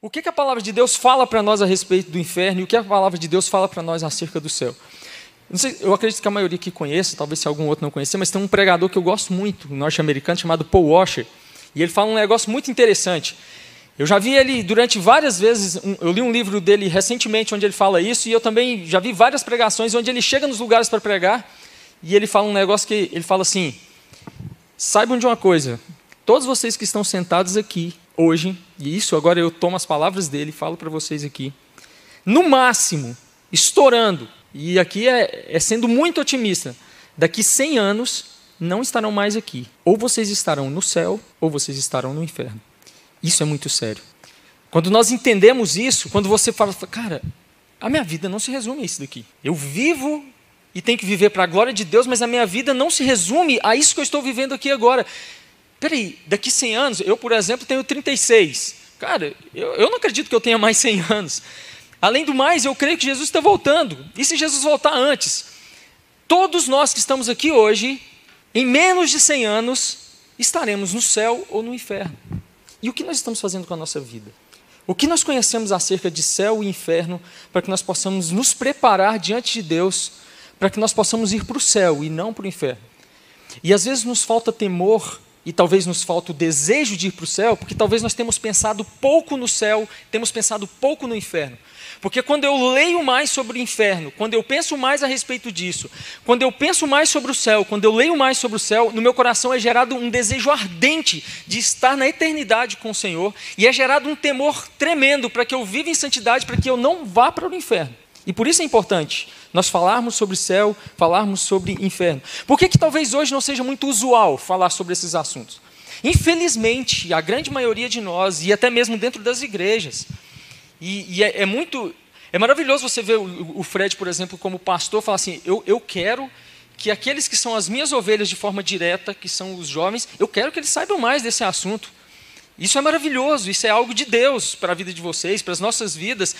O que a palavra de Deus fala para nós a respeito do inferno e o que a palavra de Deus fala para nós acerca do céu? Não sei, eu acredito que a maioria aqui conhece, talvez se algum outro não conhecer, mas tem um pregador que eu gosto muito, um norte-americano, chamado Paul Washer, e ele fala um negócio muito interessante. Eu já vi ele durante várias vezes, eu li um livro dele recentemente onde ele fala isso, e eu também já vi várias pregações onde ele chega nos lugares para pregar, e ele fala um negócio que ele fala assim: saibam de uma coisa, todos vocês que estão sentados aqui hoje, e isso agora eu tomo as palavras dele e falo para vocês aqui, no máximo, estourando, e aqui é sendo muito otimista, daqui 100 anos não estarão mais aqui. Ou vocês estarão no céu, ou vocês estarão no inferno. Isso é muito sério. Quando nós entendemos isso, quando você fala, cara, a minha vida não se resume a isso daqui. Eu vivo e tenho que viver para a glória de Deus, mas a minha vida não se resume a isso que eu estou vivendo aqui agora. Peraí, daqui 100 anos, eu, por exemplo, tenho 36. Cara, eu não acredito que eu tenha mais 100 anos. Além do mais, eu creio que Jesus está voltando. E se Jesus voltar antes? Todos nós que estamos aqui hoje, em menos de 100 anos, estaremos no céu ou no inferno. E o que nós estamos fazendo com a nossa vida? O que nós conhecemos acerca de céu e inferno para que nós possamos nos preparar diante de Deus, para que nós possamos ir para o céu e não para o inferno? E às vezes nos falta temor e talvez nos falte o desejo de ir para o céu, porque talvez nós temos pensado pouco no céu, temos pensado pouco no inferno. Porque quando eu leio mais sobre o inferno, quando eu penso mais a respeito disso, quando eu penso mais sobre o céu, quando eu leio mais sobre o céu, no meu coração é gerado um desejo ardente de estar na eternidade com o Senhor, e é gerado um temor tremendo para que eu viva em santidade, para que eu não vá para o inferno. E por isso é importante nós falarmos sobre céu, falarmos sobre inferno. Por que talvez hoje não seja muito usual falar sobre esses assuntos? Infelizmente, a grande maioria de nós, e até mesmo dentro das igrejas, é maravilhoso você ver o Fred, por exemplo, como pastor, falar assim, eu quero que aqueles que são as minhas ovelhas de forma direta, que são os jovens, eu quero que eles saibam mais desse assunto. Isso é maravilhoso, isso é algo de Deus para a vida de vocês, para as nossas vidas.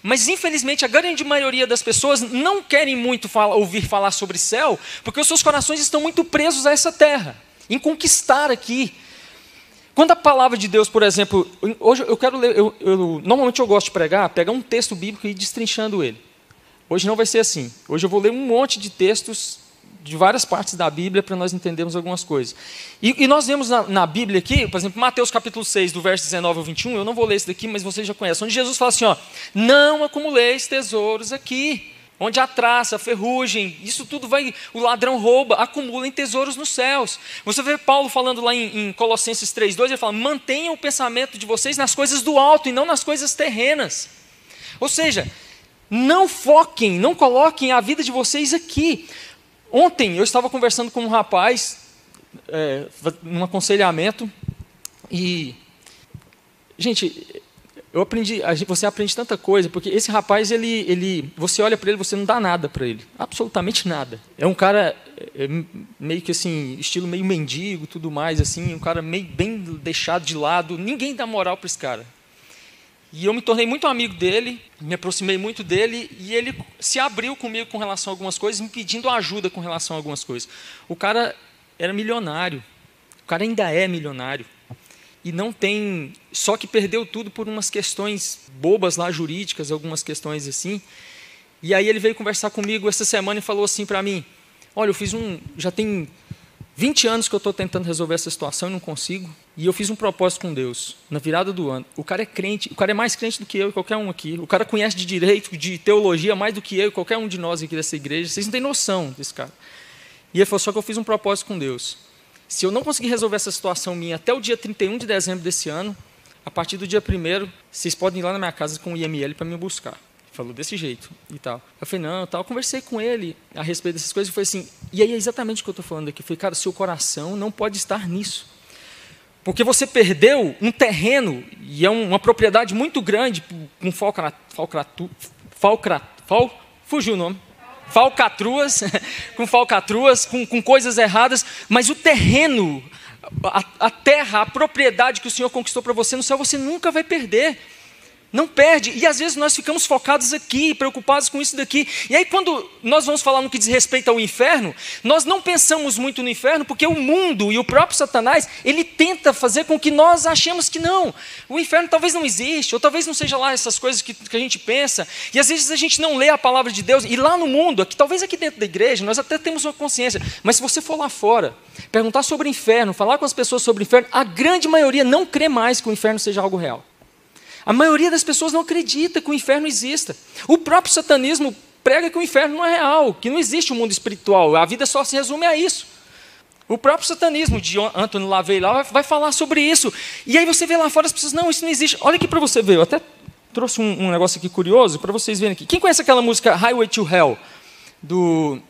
Mas, infelizmente, a grande maioria das pessoas não querem muito ouvir falar sobre céu, porque os seus corações estão muito presos a essa terra, em conquistar aqui. Quando a palavra de Deus, por exemplo, hoje eu quero ler, normalmente eu gosto de pegar um texto bíblico e ir destrinchando ele. Hoje não vai ser assim. Hoje eu vou ler um monte de textos de várias partes da Bíblia para nós entendermos algumas coisas. E nós vemos na Bíblia aqui, por exemplo, Mateus capítulo 6, do verso 19 ao 21, eu não vou ler esse daqui, mas vocês já conhecem, onde Jesus fala assim, não acumuleis tesouros aqui, onde a traça, a ferrugem, isso tudo o ladrão rouba, acumulem tesouros nos céus. Você vê Paulo falando lá em Colossenses 3:2, ele fala, mantenham o pensamento de vocês nas coisas do alto e não nas coisas terrenas. Ou seja, não foquem, não coloquem a vida de vocês aqui. Ontem eu estava conversando com um rapaz, num aconselhamento, e, gente, você aprende tanta coisa, porque esse rapaz, você olha para ele, você não dá nada para ele, absolutamente nada. É um cara meio que assim, estilo meio mendigo, tudo mais, assim, um cara meio bem deixado de lado, ninguém dá moral para esse cara. E eu me tornei muito amigo dele, me aproximei muito dele, e ele se abriu comigo com relação a algumas coisas, me pedindo ajuda com relação a algumas coisas. O cara era milionário, o cara ainda é milionário, e não tem, só que perdeu tudo por umas questões bobas lá, jurídicas, algumas questões assim. E aí ele veio conversar comigo essa semana e falou assim para mim, olha, já tem 20 anos que eu estou tentando resolver essa situação e não consigo. E eu fiz um propósito com Deus, na virada do ano. O cara é crente, o cara é mais crente do que eu e qualquer um aqui. O cara conhece de direito, de teologia, mais do que eu e qualquer um de nós aqui dessa igreja. Vocês não têm noção desse cara. E ele falou, só que eu fiz um propósito com Deus. Se eu não conseguir resolver essa situação minha até o dia 31 de dezembro desse ano, a partir do dia 1º, vocês podem ir lá na minha casa com o IML para me buscar. Falou desse jeito e tal. Eu falei, não, tal. Eu conversei com ele a respeito dessas coisas e falei assim, e aí é exatamente o que eu estou falando aqui. Eu falei, cara, seu coração não pode estar nisso. Porque você perdeu um terreno, e é uma propriedade muito grande, com fugiu o nome. Falcatruas, com coisas erradas, mas o terreno, a terra, a propriedade que o Senhor conquistou para você no céu, você nunca vai perder. Não perde. E às vezes nós ficamos focados aqui, preocupados com isso daqui. E aí quando nós vamos falar no que diz respeito ao inferno, nós não pensamos muito no inferno, porque o mundo e o próprio Satanás, ele tenta fazer com que nós achemos que não. O inferno talvez não existe, ou talvez não seja lá essas coisas que a gente pensa. E às vezes a gente não lê a palavra de Deus. E lá no mundo, aqui, talvez aqui dentro da igreja, nós até temos uma consciência. Mas se você for lá fora, perguntar sobre o inferno, falar com as pessoas sobre o inferno, a grande maioria não crê mais que o inferno seja algo real. A maioria das pessoas não acredita que o inferno exista. O próprio satanismo prega que o inferno não é real, que não existe um mundo espiritual, a vida só se resume a isso. O próprio satanismo de Anthony LaVey lá vai falar sobre isso. E aí você vê lá fora as pessoas, não, isso não existe. Olha aqui para você ver, eu até trouxe um negócio aqui curioso para vocês verem aqui. Quem conhece aquela música Highway to Hell, do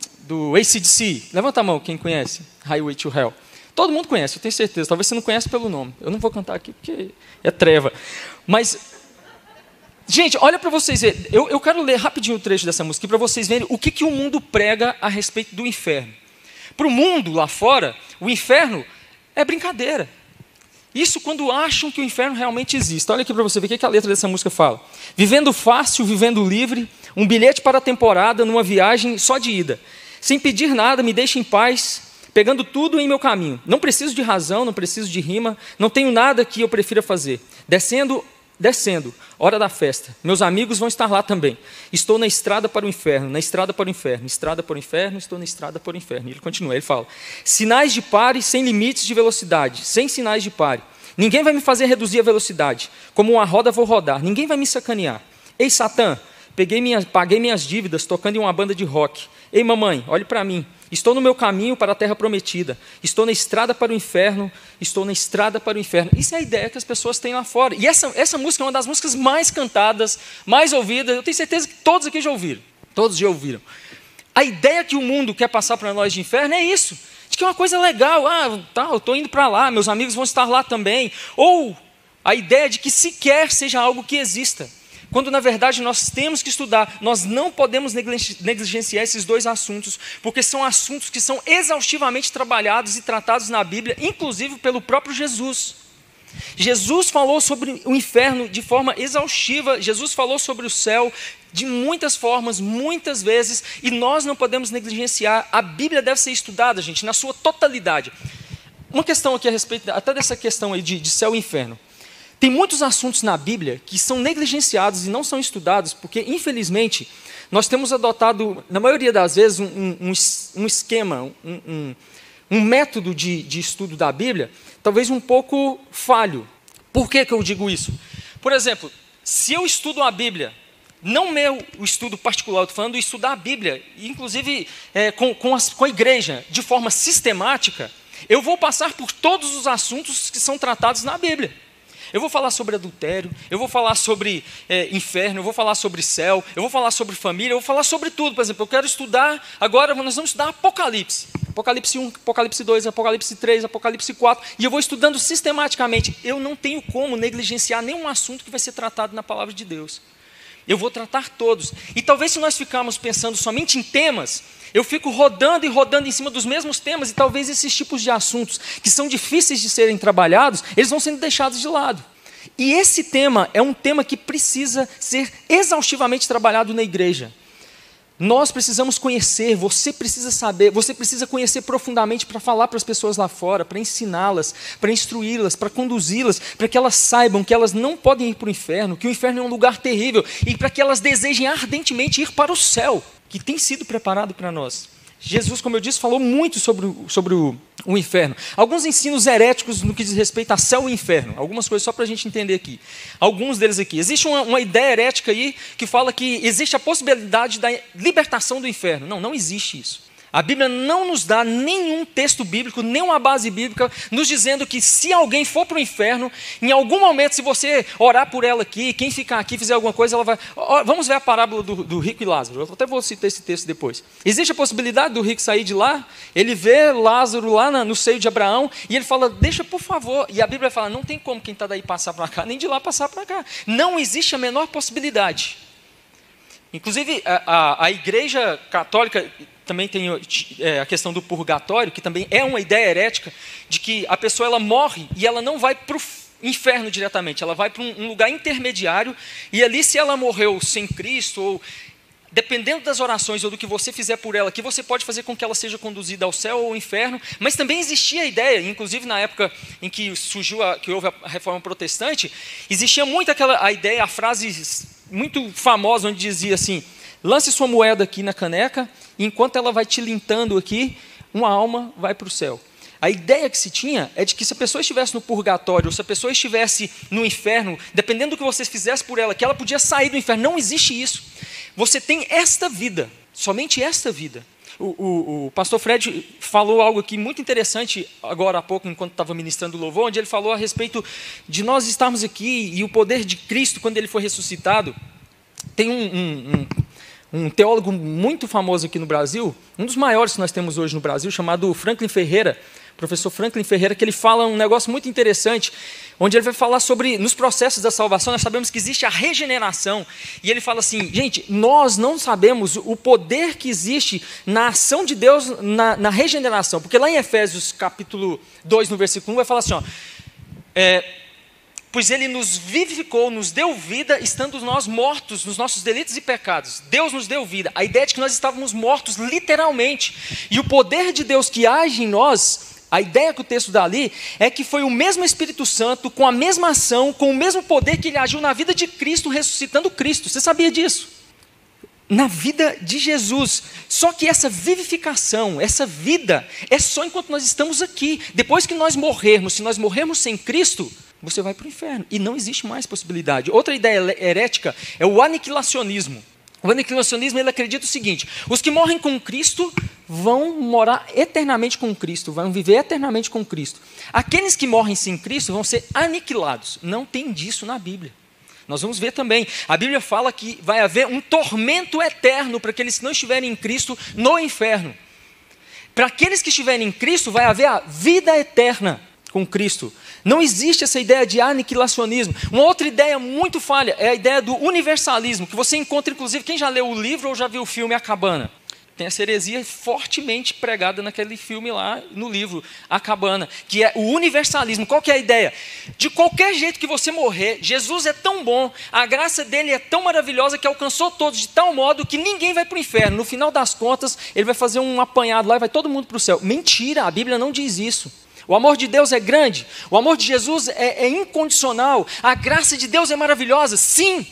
AC/DC? Levanta a mão, quem conhece Highway to Hell. Todo mundo conhece, eu tenho certeza. Talvez você não conheça pelo nome. Eu não vou cantar aqui porque é treva. Mas, gente, olha para vocês verem. Eu quero ler rapidinho o trecho dessa música para vocês verem o que o mundo prega a respeito do inferno. Para o mundo lá fora, o inferno é brincadeira. Isso quando acham que o inferno realmente existe. Olha aqui para você ver o que a letra dessa música fala. Vivendo fácil, vivendo livre, um bilhete para a temporada numa viagem só de ida. Sem pedir nada, me deixa em paz, pegando tudo em meu caminho. Não preciso de razão, não preciso de rima, não tenho nada que eu prefira fazer. Descendo, hora da festa. Meus amigos vão estar lá também. Estou na estrada para o inferno, na estrada para o inferno, estrada para o inferno, estou na estrada para o inferno. E ele continua, ele fala, sinais de pare sem limites de velocidade, sem sinais de pare. Ninguém vai me fazer reduzir a velocidade. Como uma roda vou rodar, ninguém vai me sacanear. Ei, Satã, paguei minhas dívidas tocando em uma banda de rock. Ei, mamãe, olhe para mim. Estou no meu caminho para a terra prometida. Estou na estrada para o inferno. Estou na estrada para o inferno. Isso é a ideia que as pessoas têm lá fora. E essa música é uma das músicas mais cantadas, mais ouvidas. Eu tenho certeza que todos aqui já ouviram. Todos já ouviram. A ideia que o mundo quer passar para nós de inferno é isso. De que é uma coisa legal. Ah, tá, eu estou indo para lá, meus amigos vão estar lá também. Ou a ideia de que sequer seja algo que exista. Quando, na verdade, nós temos que estudar, nós não podemos negligenciar esses dois assuntos, porque são assuntos que são exaustivamente trabalhados e tratados na Bíblia, inclusive pelo próprio Jesus. Jesus falou sobre o inferno de forma exaustiva, Jesus falou sobre o céu de muitas formas, muitas vezes, e nós não podemos negligenciar. A Bíblia deve ser estudada, gente, na sua totalidade. Uma questão aqui a respeito, até dessa questão aí de céu e inferno. Tem muitos assuntos na Bíblia que são negligenciados e não são estudados, porque, infelizmente, nós temos adotado, na maioria das vezes, um esquema, um método de estudo da Bíblia, talvez um pouco falho. Por que eu digo isso? Por exemplo, se eu estudo a Bíblia, não o estudo particular, eu estou falando de estudar a Bíblia, inclusive com a igreja, de forma sistemática, eu vou passar por todos os assuntos que são tratados na Bíblia. Eu vou falar sobre adultério, eu vou falar sobre inferno, eu vou falar sobre céu, eu vou falar sobre família, eu vou falar sobre tudo. Por exemplo, eu quero estudar, agora nós vamos estudar Apocalipse. Apocalipse 1, Apocalipse 2, Apocalipse 3, Apocalipse 4. E eu vou estudando sistematicamente. Eu não tenho como negligenciar nenhum assunto que vai ser tratado na palavra de Deus. Eu vou tratar todos. E talvez se nós ficarmos pensando somente em temas, eu fico rodando e rodando em cima dos mesmos temas, e talvez esses tipos de assuntos que são difíceis de serem trabalhados, eles vão sendo deixados de lado. E esse tema é um tema que precisa ser exaustivamente trabalhado na igreja. Nós precisamos conhecer, você precisa saber, você precisa conhecer profundamente para falar para as pessoas lá fora, para ensiná-las, para instruí-las, para conduzi-las, para que elas saibam que elas não podem ir para o inferno, que o inferno é um lugar terrível, e para que elas desejem ardentemente ir para o céu, que tem sido preparado para nós. Jesus, como eu disse, falou muito sobre o inferno. Alguns ensinos heréticos no que diz respeito a céu e inferno. Algumas coisas só para a gente entender aqui. Alguns deles aqui. Existe uma ideia herética aí que fala que existe a possibilidade da libertação do inferno. Não existe isso. A Bíblia não nos dá nenhum texto bíblico, nenhuma base bíblica, nos dizendo que se alguém for para o inferno, em algum momento, se você orar por ela aqui, quem ficar aqui fizer alguma coisa, ela vai... Vamos ver a parábola do rico e Lázaro. Eu até vou citar esse texto depois. Existe a possibilidade do rico sair de lá, ele vê Lázaro lá no seio de Abraão, e ele fala, deixa por favor. E a Bíblia fala, não tem como quem está daí passar para cá, nem de lá passar para cá. Não existe a menor possibilidade. Inclusive, a Igreja Católica também tem a questão do purgatório, que também é uma ideia herética, de que a pessoa ela morre e ela não vai para o inferno diretamente, ela vai para um lugar intermediário, e ali se ela morreu sem Cristo, ou dependendo das orações ou do que você fizer por ela, que você pode fazer com que ela seja conduzida ao céu ou ao inferno. Mas também existia a ideia, inclusive na época em que que houve a reforma protestante, existia muito a ideia, a frase muito famosa, onde dizia assim: lance sua moeda aqui na caneca, e enquanto ela vai tilintando aqui, uma alma vai para o céu. A ideia que se tinha é de que se a pessoa estivesse no purgatório, ou se a pessoa estivesse no inferno, dependendo do que você fizesse por ela, que ela podia sair do inferno. Não existe isso. Você tem esta vida, somente esta vida. O pastor Fred falou algo aqui muito interessante agora há pouco, enquanto estava ministrando o louvor, onde ele falou a respeito de nós estarmos aqui e o poder de Cristo quando ele foi ressuscitado. Tem um teólogo muito famoso aqui no Brasil, um dos maiores que nós temos hoje no Brasil, chamado Franklin Ferreira, professor Franklin Ferreira, que ele fala um negócio muito interessante, onde ele vai falar sobre, nos processos da salvação, nós sabemos que existe a regeneração, e ele fala assim: gente, nós não sabemos o poder que existe na ação de Deus na regeneração, porque lá em Efésios capítulo 2, no versículo 1, vai falar assim, ó, pois ele nos vivificou, nos deu vida, estando nós mortos nos nossos delitos e pecados. Deus nos deu vida. A ideia é de que nós estávamos mortos literalmente, e o poder de Deus que age em nós, a ideia que o texto dá ali, é que foi o mesmo Espírito Santo, com a mesma ação, com o mesmo poder que ele agiu na vida de Cristo, ressuscitando Cristo. Você sabia disso? Na vida de Jesus. Só que essa vivificação, essa vida, é só enquanto nós estamos aqui. Depois que nós morrermos, se nós morrermos sem Cristo, você vai para o inferno, e não existe mais possibilidade. Outra ideia herética é o aniquilacionismo. O aniquilacionismo, ele acredita o seguinte: os que morrem com Cristo vão morar eternamente com Cristo, vão viver eternamente com Cristo. Aqueles que morrem sem Cristo vão ser aniquilados. Não tem disso na Bíblia. Nós vamos ver também, a Bíblia fala que vai haver um tormento eterno para aqueles que não estiverem em Cristo no inferno. Para aqueles que estiverem em Cristo, vai haver a vida eterna com Cristo. Não existe essa ideia de aniquilacionismo. Uma outra ideia muito falha é a ideia do universalismo, que você encontra, inclusive, quem já leu o livro ou já viu o filme A Cabana? Tem essa heresia fortemente pregada naquele filme lá, no livro A Cabana, que é o universalismo. Qual que é a ideia? De qualquer jeito que você morrer, Jesus é tão bom, a graça dele é tão maravilhosa que alcançou todos de tal modo que ninguém vai para o inferno. No final das contas, ele vai fazer um apanhado lá e vai todo mundo para o céu. Mentira, a Bíblia não diz isso. O amor de Deus é grande, o amor de Jesus é incondicional, a graça de Deus é maravilhosa, sim,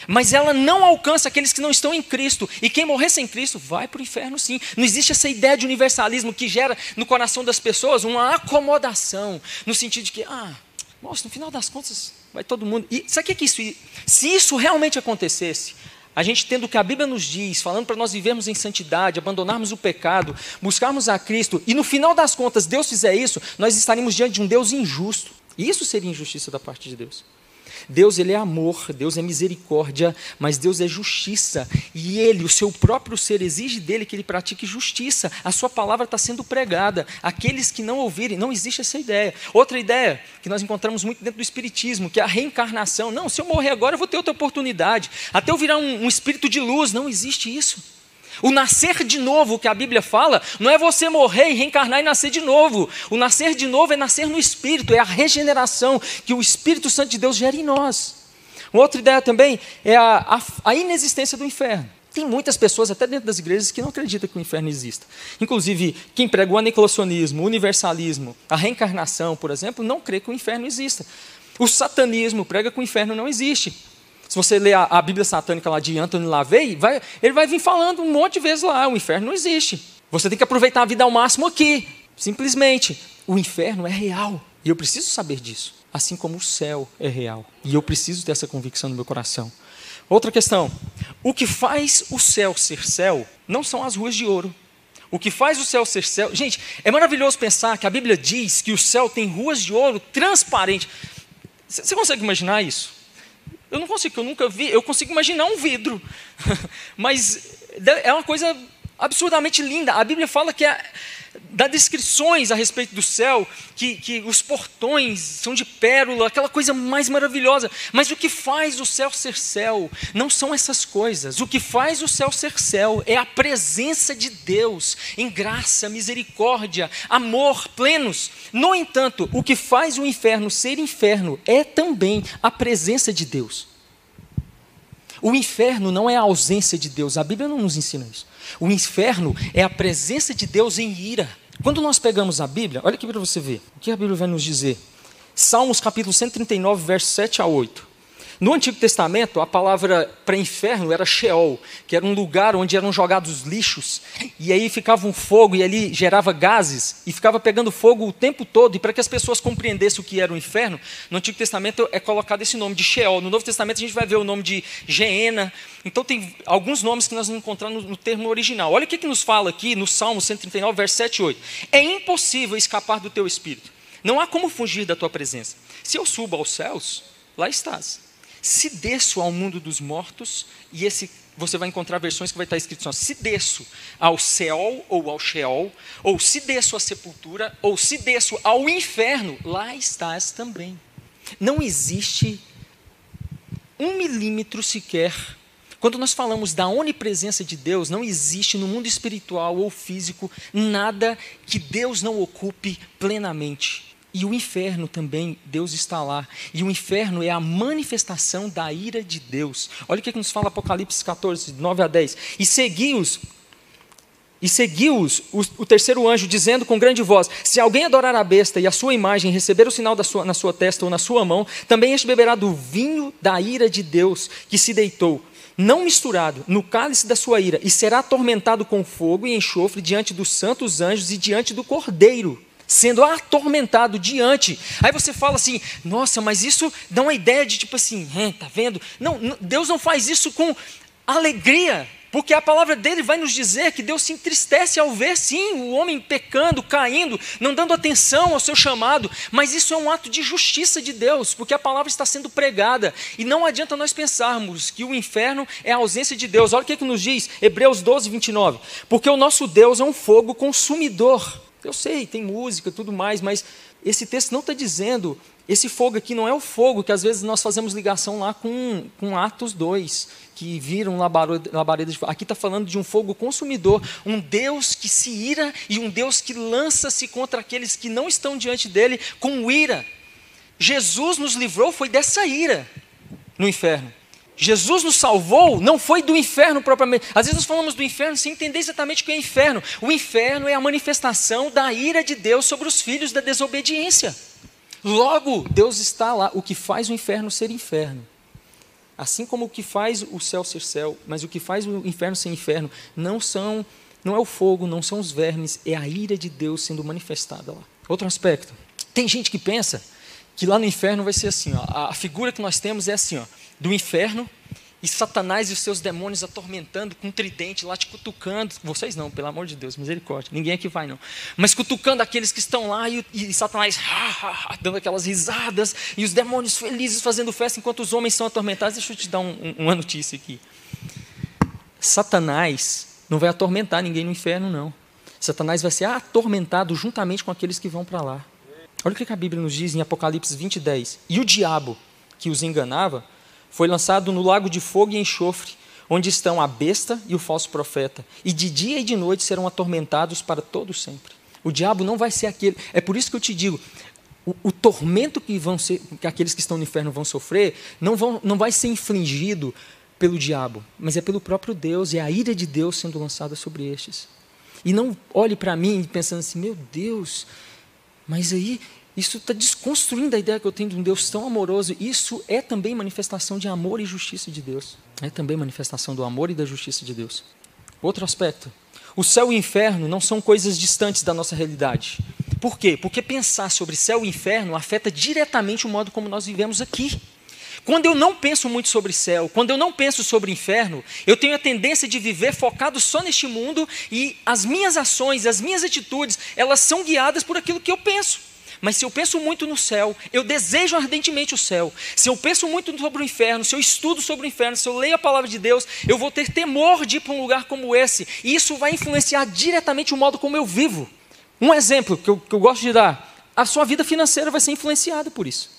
mas ela não alcança aqueles que não estão em Cristo, e quem morrer sem Cristo vai para o inferno sim. Não existe essa ideia de universalismo que gera no coração das pessoas uma acomodação, no sentido de que, nossa, no final das contas vai todo mundo. E sabe o que é isso? Se isso realmente acontecesse, a gente tendo o que a Bíblia nos diz, falando para nós vivermos em santidade, abandonarmos o pecado, buscarmos a Cristo, e no final das contas Deus fizer isso, nós estaríamos diante de um Deus injusto. E isso seria injustiça da parte de Deus. Deus, ele é amor, Deus é misericórdia, mas Deus é justiça, e ele, o seu próprio ser, exige dele que ele pratique justiça. A sua palavra está sendo pregada, aqueles que não ouvirem, não existe essa ideia. Outra ideia que nós encontramos muito dentro do espiritismo, que é a reencarnação. Não, se eu morrer agora eu vou ter outra oportunidade, até eu virar um espírito de luz. Não existe isso. O nascer de novo que a Bíblia fala, não é você morrer e reencarnar e nascer de novo. O nascer de novo é nascer no Espírito, é a regeneração que o Espírito Santo de Deus gera em nós. Uma outra ideia também é a inexistência do inferno. Tem muitas pessoas, até dentro das igrejas, que não acreditam que o inferno exista. Inclusive, quem prega o aniquilacionismo, o universalismo, a reencarnação, por exemplo, não crê que o inferno exista. O satanismo prega que o inferno não existe. Se você ler a Bíblia satânica lá de Anthony LaVey, ele vai vir falando um monte de vezes lá: o inferno não existe. Você tem que aproveitar a vida ao máximo aqui. Simplesmente, o inferno é real. E eu preciso saber disso. Assim como o céu é real. E eu preciso ter essa convicção no meu coração. Outra questão: o que faz o céu ser céu não são as ruas de ouro. O que faz o céu ser céu... Gente, é maravilhoso pensar que a Bíblia diz que o céu tem ruas de ouro transparente. Você consegue imaginar isso? Eu não consigo, eu nunca vi. Eu consigo imaginar um vidro, mas é uma coisa absurdamente linda. A Bíblia fala que dá descrições a respeito do céu, que os portões são de pérola, aquela coisa mais maravilhosa. Mas o que faz o céu ser céu não são essas coisas. O que faz o céu ser céu é a presença de Deus em graça, misericórdia, amor plenos. No entanto, o que faz o inferno ser inferno é também a presença de Deus. O inferno não é a ausência de Deus, a Bíblia não nos ensina isso. O inferno é a presença de Deus em ira. Quando nós pegamos a Bíblia, olha aqui para você ver, o que a Bíblia vai nos dizer. Salmos capítulo 139, versos 7 a 8. No Antigo Testamento, a palavra para inferno era Sheol, que era um lugar onde eram jogados lixos, e aí ficava um fogo, e ali gerava gases, e ficava pegando fogo o tempo todo, e para que as pessoas compreendessem o que era o inferno, no Antigo Testamento é colocado esse nome de Sheol. No Novo Testamento a gente vai ver o nome de Geena. Então tem alguns nomes que nós não encontramos no termo original. Olha o que nos fala aqui no Salmo 139, versos 7 e 8. É impossível escapar do teu espírito, não há como fugir da tua presença. Se eu subo aos céus, lá estás. Se desço ao mundo dos mortos, e você vai encontrar versões que vai estar escrito assim, se desço ao Seol ou ao Sheol, ou se desço à sepultura, ou se desço ao inferno, lá estás também. Não existe 1 milímetro sequer. Quando nós falamos da onipresença de Deus, não existe no mundo espiritual ou físico nada que Deus não ocupe plenamente. E o inferno também, Deus está lá. E o inferno é a manifestação da ira de Deus. Olha o que nos fala Apocalipse 14, 9 a 10. E seguiu-os o terceiro anjo, dizendo com grande voz, se alguém adorar a besta e a sua imagem, receber o sinal na sua testa ou na sua mão, também este beberá do vinho da ira de Deus, que se deitou, não misturado, no cálice da sua ira, e será atormentado com fogo e enxofre diante dos santos anjos e diante do Cordeiro, sendo atormentado diante. Aí você fala assim, nossa, mas isso dá uma ideia de tipo assim, tá vendo? Não, Deus não faz isso com alegria, porque a palavra dele vai nos dizer que Deus se entristece ao ver, sim, o homem pecando, caindo, não dando atenção ao seu chamado, mas isso é um ato de justiça de Deus, porque a palavra está sendo pregada, e não adianta nós pensarmos que o inferno é a ausência de Deus. Olha o que nos diz, Hebreus 12, 29, porque o nosso Deus é um fogo consumidor. Eu sei, tem música e tudo mais, mas esse texto não está dizendo, esse fogo aqui não é o fogo que às vezes nós fazemos ligação lá com Atos 2, que viram labaredas de fogo. Aqui está falando de um fogo consumidor, um Deus que se ira e um Deus que lança-se contra aqueles que não estão diante dele com ira. Jesus nos livrou, foi dessa ira no inferno. Jesus nos salvou, não foi do inferno propriamente. Às vezes nós falamos do inferno sem entender exatamente o que é inferno. O inferno é a manifestação da ira de Deus sobre os filhos da desobediência. Logo, Deus está lá, o que faz o inferno ser inferno. Assim como o que faz o céu ser céu, mas o que faz o inferno ser inferno não é o fogo, não são os vermes, é a ira de Deus sendo manifestada lá. Outro aspecto, tem gente que pensa que lá no inferno vai ser assim, ó, a figura que nós temos é assim, ó, do inferno, e Satanás e os seus demônios atormentando com um tridente lá, te cutucando. Vocês não, pelo amor de Deus, misericórdia, ninguém aqui vai não. Mas cutucando aqueles que estão lá, e Satanás dando aquelas risadas, e os demônios felizes fazendo festa enquanto os homens são atormentados. Deixa eu te dar uma notícia aqui. Satanás não vai atormentar ninguém no inferno, não. Satanás vai ser atormentado juntamente com aqueles que vão para lá. Olha o que a Bíblia nos diz em Apocalipse 20, 10. E o diabo que os enganava foi lançado no lago de fogo e enxofre, onde estão a besta e o falso profeta, e de dia e de noite serão atormentados para todo sempre. O diabo não vai ser aquele, é por isso que eu te digo, o tormento que aqueles que estão no inferno vão sofrer, não vai ser infligido pelo diabo, mas é pelo próprio Deus, é a ira de Deus sendo lançada sobre estes. E não olhe para mim pensando assim, meu Deus, mas aí isso está desconstruindo a ideia que eu tenho de um Deus tão amoroso. Isso é também manifestação de amor e justiça de Deus. É também manifestação do amor e da justiça de Deus. Outro aspecto. O céu e o inferno não são coisas distantes da nossa realidade. Por quê? Porque pensar sobre céu e inferno afeta diretamente o modo como nós vivemos aqui. Quando eu não penso muito sobre céu, quando eu não penso sobre inferno, eu tenho a tendência de viver focado só neste mundo, e as minhas ações, as minhas atitudes, elas são guiadas por aquilo que eu penso. Mas se eu penso muito no céu, eu desejo ardentemente o céu. Se eu penso muito sobre o inferno, se eu estudo sobre o inferno, se eu leio a palavra de Deus, eu vou ter temor de ir para um lugar como esse. E isso vai influenciar diretamente o modo como eu vivo. Um exemplo que eu gosto de dar, a sua vida financeira vai ser influenciada por isso.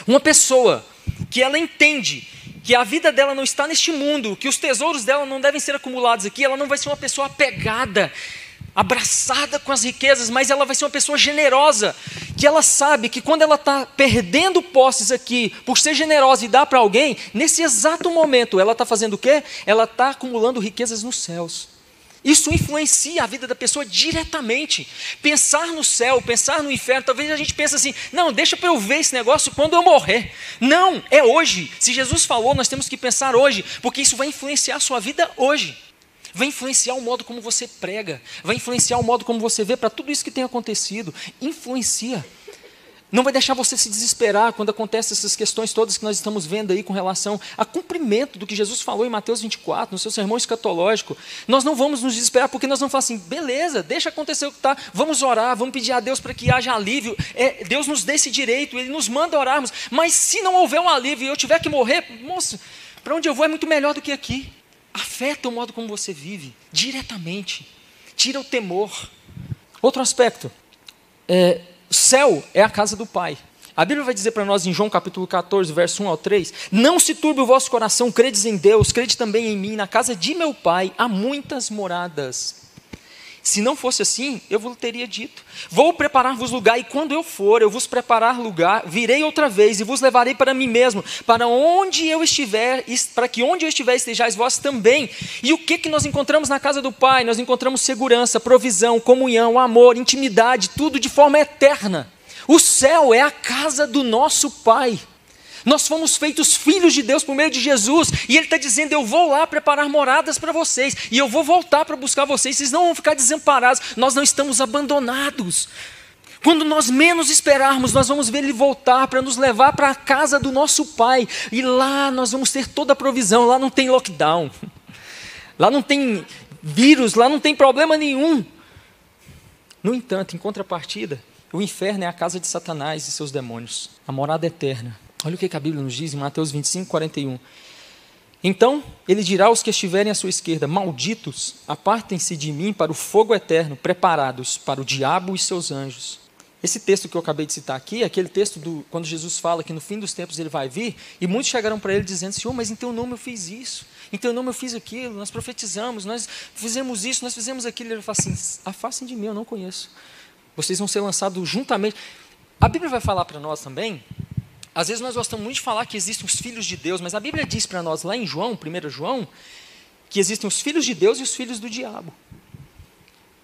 Uma pessoa que ela entende que a vida dela não está neste mundo, que os tesouros dela não devem ser acumulados aqui, ela não vai ser uma pessoa apegada, abraçada com as riquezas, mas ela vai ser uma pessoa generosa, que ela sabe que quando ela está perdendo posses aqui, por ser generosa e dar para alguém, nesse exato momento, ela está fazendo o quê? Ela está acumulando riquezas nos céus. Isso influencia a vida da pessoa diretamente. Pensar no céu, pensar no inferno, talvez a gente pense assim, não, deixa para eu ver esse negócio quando eu morrer. Não, é hoje. Se Jesus falou, nós temos que pensar hoje, porque isso vai influenciar a sua vida hoje. Vai influenciar o modo como você prega, vai influenciar o modo como você vê para tudo isso que tem acontecido. Influencia. Não vai deixar você se desesperar quando acontecem essas questões todas que nós estamos vendo aí com relação a cumprimento do que Jesus falou em Mateus 24, no seu sermão escatológico. Nós não vamos nos desesperar porque nós vamos falar assim, beleza, deixa acontecer o que está, vamos orar, vamos pedir a Deus para que haja alívio. Deus nos dê esse direito, Ele nos manda orarmos, mas se não houver um alívio e eu tiver que morrer, moço, para onde eu vou é muito melhor do que aqui. Afeta o modo como você vive, diretamente, tira o temor. Outro aspecto, o céu é a casa do Pai. A Bíblia vai dizer para nós em João capítulo 14, verso 1 ao 3, não se turbe o vosso coração, credes em Deus, crede também em mim, na casa de meu Pai há muitas moradas. Se não fosse assim, eu vos teria dito, vou preparar-vos lugar, e quando eu for, eu vos preparar lugar, virei outra vez, e vos levarei para mim mesmo, para onde eu estiver, para que onde eu estiver estejais vós também. E o que nós encontramos na casa do Pai? Nós encontramos segurança, provisão, comunhão, amor, intimidade, tudo de forma eterna. O céu é a casa do nosso Pai. Nós fomos feitos filhos de Deus por meio de Jesus, e Ele está dizendo, eu vou lá preparar moradas para vocês, e eu vou voltar para buscar vocês não vão ficar desamparados, nós não estamos abandonados. Quando nós menos esperarmos, nós vamos ver Ele voltar para nos levar para a casa do nosso Pai, e lá nós vamos ter toda a provisão, lá não tem lockdown, lá não tem vírus, lá não tem problema nenhum. No entanto, em contrapartida, o inferno é a casa de Satanás e seus demônios, a morada eterna. Olha o que a Bíblia nos diz em Mateus 25, 41. Então, ele dirá aos que estiverem à sua esquerda, malditos, apartem-se de mim para o fogo eterno, preparados para o diabo e seus anjos. Esse texto que eu acabei de citar aqui, é aquele texto quando Jesus fala que no fim dos tempos ele vai vir, e muitos chegaram para ele dizendo, Senhor, mas em teu nome eu fiz isso, em teu nome eu fiz aquilo, nós profetizamos, nós fizemos isso, nós fizemos aquilo. Ele fala assim, afastem de mim, eu não conheço. Vocês vão ser lançados juntamente. A Bíblia vai falar para nós também. Às vezes nós gostamos muito de falar que existem os filhos de Deus, mas a Bíblia diz para nós lá em João, 1 João, que existem os filhos de Deus e os filhos do diabo.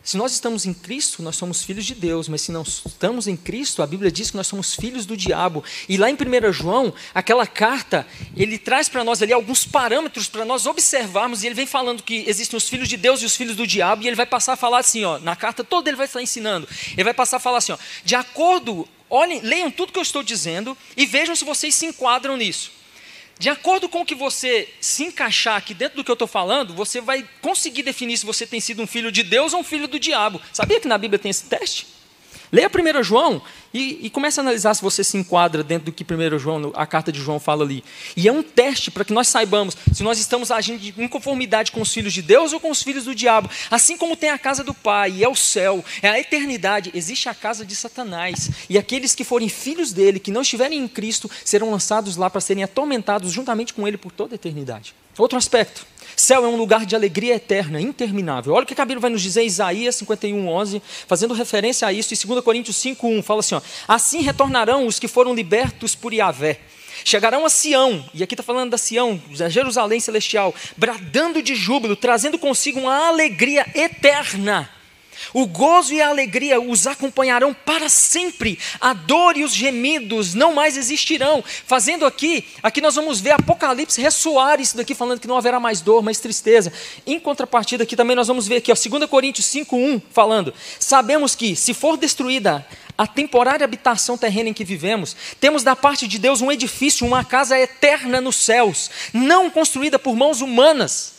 Se nós estamos em Cristo, nós somos filhos de Deus, mas se não estamos em Cristo, a Bíblia diz que nós somos filhos do diabo. E lá em 1 João, aquela carta, ele traz para nós ali alguns parâmetros para nós observarmos, e ele vem falando que existem os filhos de Deus e os filhos do diabo, e ele vai passar a falar assim, ó, na carta toda ele vai estar ensinando, ele vai passar a falar assim, ó, de acordo, olhem, leiam tudo que eu estou dizendo e vejam se vocês se enquadram nisso. De acordo com o que você se encaixar aqui dentro do que eu estou falando, você vai conseguir definir se você tem sido um filho de Deus ou um filho do diabo. Sabia que na Bíblia tem esse teste? Leia 1 João e comece a analisar se você se enquadra dentro do que 1 João, a carta de João fala ali. E é um teste para que nós saibamos se nós estamos agindo em conformidade com os filhos de Deus ou com os filhos do diabo. Assim como tem a casa do Pai, e é o céu, é a eternidade, existe a casa de Satanás. E aqueles que forem filhos dele, que não estiverem em Cristo, serão lançados lá para serem atormentados juntamente com ele por toda a eternidade. Outro aspecto. Céu é um lugar de alegria eterna, interminável. Olha o que a Bíblia vai nos dizer em Isaías 51, 11, fazendo referência a isso, e 2 Coríntios 5, 1, fala assim, ó, assim retornarão os que foram libertos por Yahvé. Chegarão a Sião, e aqui está falando da Sião, da Jerusalém celestial, bradando de júbilo, trazendo consigo uma alegria eterna. O gozo e a alegria os acompanharão para sempre. A dor e os gemidos não mais existirão. Fazendo aqui nós vamos ver Apocalipse ressoar isso daqui, falando que não haverá mais dor, mais tristeza. Em contrapartida aqui também nós vamos ver aqui, ó, 2 Coríntios 5:1, falando, sabemos que se for destruída a temporária habitação terrena em que vivemos, temos da parte de Deus um edifício, uma casa eterna nos céus, não construída por mãos humanas.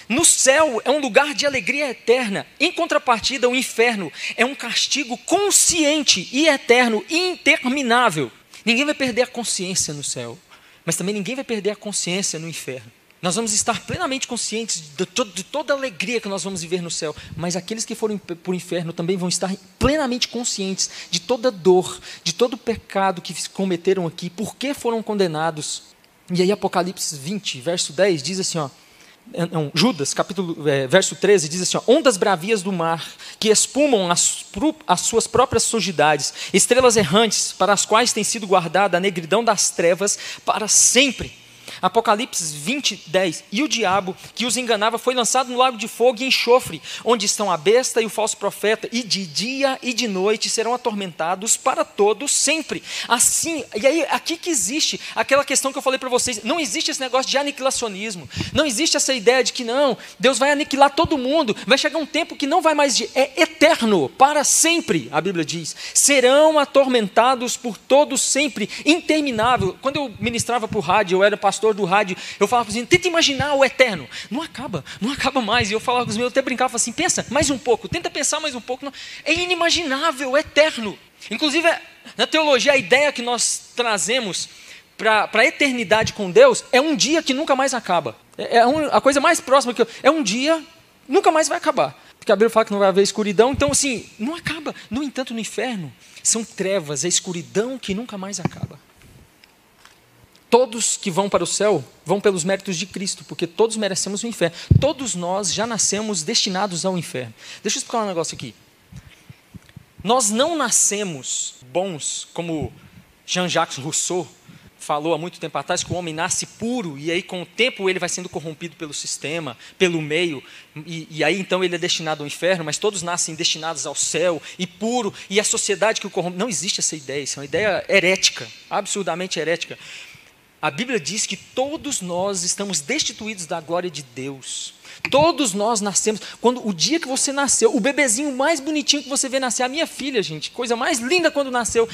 No céu é um lugar de alegria eterna. Em contrapartida, o inferno é um castigo consciente e eterno, interminável. Ninguém vai perder a consciência no céu, mas também ninguém vai perder a consciência no inferno. Nós vamos estar plenamente conscientes de toda a alegria que nós vamos viver no céu. Mas aqueles que forem para o inferno também vão estar plenamente conscientes de toda dor, de todo o pecado que cometeram aqui, por que foram condenados. E aí Apocalipse 20, verso 10, diz assim, Judas, verso 13, diz assim, ondas bravias do mar, que espumam as suas próprias sujidades, estrelas errantes, para as quais tem sido guardada a negridão das trevas para sempre. Apocalipse 20, 10. E o diabo que os enganava foi lançado no lago de fogo e enxofre, onde estão a besta e o falso profeta, e de dia e de noite serão atormentados para todos sempre. Assim, e aí aqui que existe aquela questão que eu falei para vocês, não existe esse negócio de aniquilacionismo, não existe essa ideia de que não, Deus vai aniquilar todo mundo, vai chegar um tempo que não vai mais, é eterno, para sempre, a Bíblia diz, serão atormentados por todos sempre, interminável. Quando eu ministrava para o rádio, eu era pastor do rádio, eu falava assim, tenta imaginar o eterno, não acaba mais, e eu falava com os meus, eu até brincava assim, pensa mais um pouco, tenta pensar mais um pouco, não, é inimaginável, é eterno. Inclusive, na teologia, a ideia que nós trazemos para a eternidade com Deus é um dia que nunca mais acaba, a coisa mais próxima, é um dia, nunca mais vai acabar, porque a Bíblia fala que não vai haver escuridão, então assim, não acaba. No entanto, no inferno, são trevas, é escuridão que nunca mais acaba. Todos que vão para o céu vão pelos méritos de Cristo, porque todos merecemos o inferno. Todos nós já nascemos destinados ao inferno. Deixa eu explicar um negócio aqui. Nós não nascemos bons, como Jean-Jacques Rousseau falou há muito tempo atrás, que o homem nasce puro, e aí com o tempo ele vai sendo corrompido pelo sistema, pelo meio, e aí então ele é destinado ao inferno, mas todos nascem destinados ao céu, e puro, e a sociedade que o corrompe. Não existe essa ideia, isso é uma ideia herética, absurdamente herética. A Bíblia diz que todos nós estamos destituídos da glória de Deus. Todos nós nascemos, o dia que você nasceu, o bebezinho mais bonitinho que você vê nascer, a minha filha, gente, coisa mais linda quando nasceu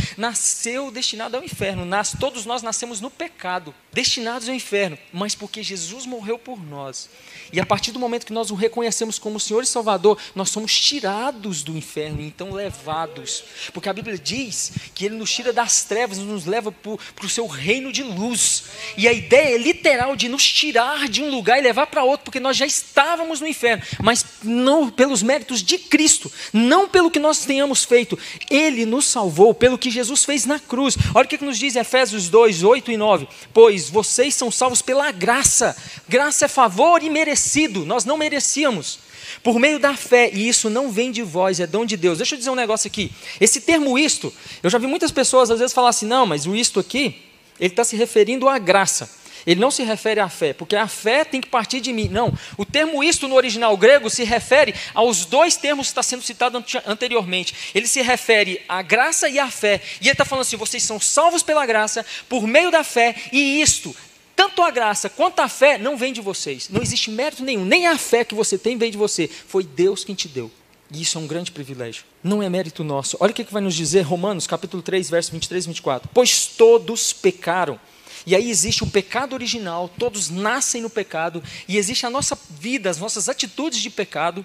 destinado ao inferno. Todos nós nascemos no pecado, destinados ao inferno, mas porque Jesus morreu por nós. E a partir do momento que nós o reconhecemos como Senhor e Salvador, nós somos tirados do inferno, então levados. Porque a Bíblia diz que Ele nos tira das trevas, nos leva para o seu reino de luz. E a ideia é literal de nos tirar de um lugar e levar para outro, porque nós já estávamos no inferno, mas não pelos méritos de Cristo, não pelo que nós tenhamos feito. Ele nos salvou pelo que Jesus fez na cruz. Olha o que nos diz Efésios 2, 8 e 9. Pois vocês são salvos pela graça. Graça é favor imerecido, nós não merecíamos. Por meio da fé, e isso não vem de vós, é dom de Deus. Deixa eu dizer um negócio aqui. Esse termo isto, eu já vi muitas pessoas às vezes falar assim, não, mas o isto aqui, ele está se referindo à graça. Ele não se refere à fé, porque a fé tem que partir de mim. Não, o termo isto no original grego se refere aos dois termos que está sendo citado anteriormente. Ele se refere à graça e à fé. E ele está falando assim, vocês são salvos pela graça, por meio da fé, e isto, tanto a graça quanto a fé, não vem de vocês. Não existe mérito nenhum, nem a fé que você tem vem de você. Foi Deus quem te deu. E isso é um grande privilégio. Não é mérito nosso. Olha o que vai nos dizer Romanos, capítulo 3, verso 23 e 24. Pois todos pecaram. E aí existe o pecado original, todos nascem no pecado, e existe a nossa vida, as nossas atitudes de pecado,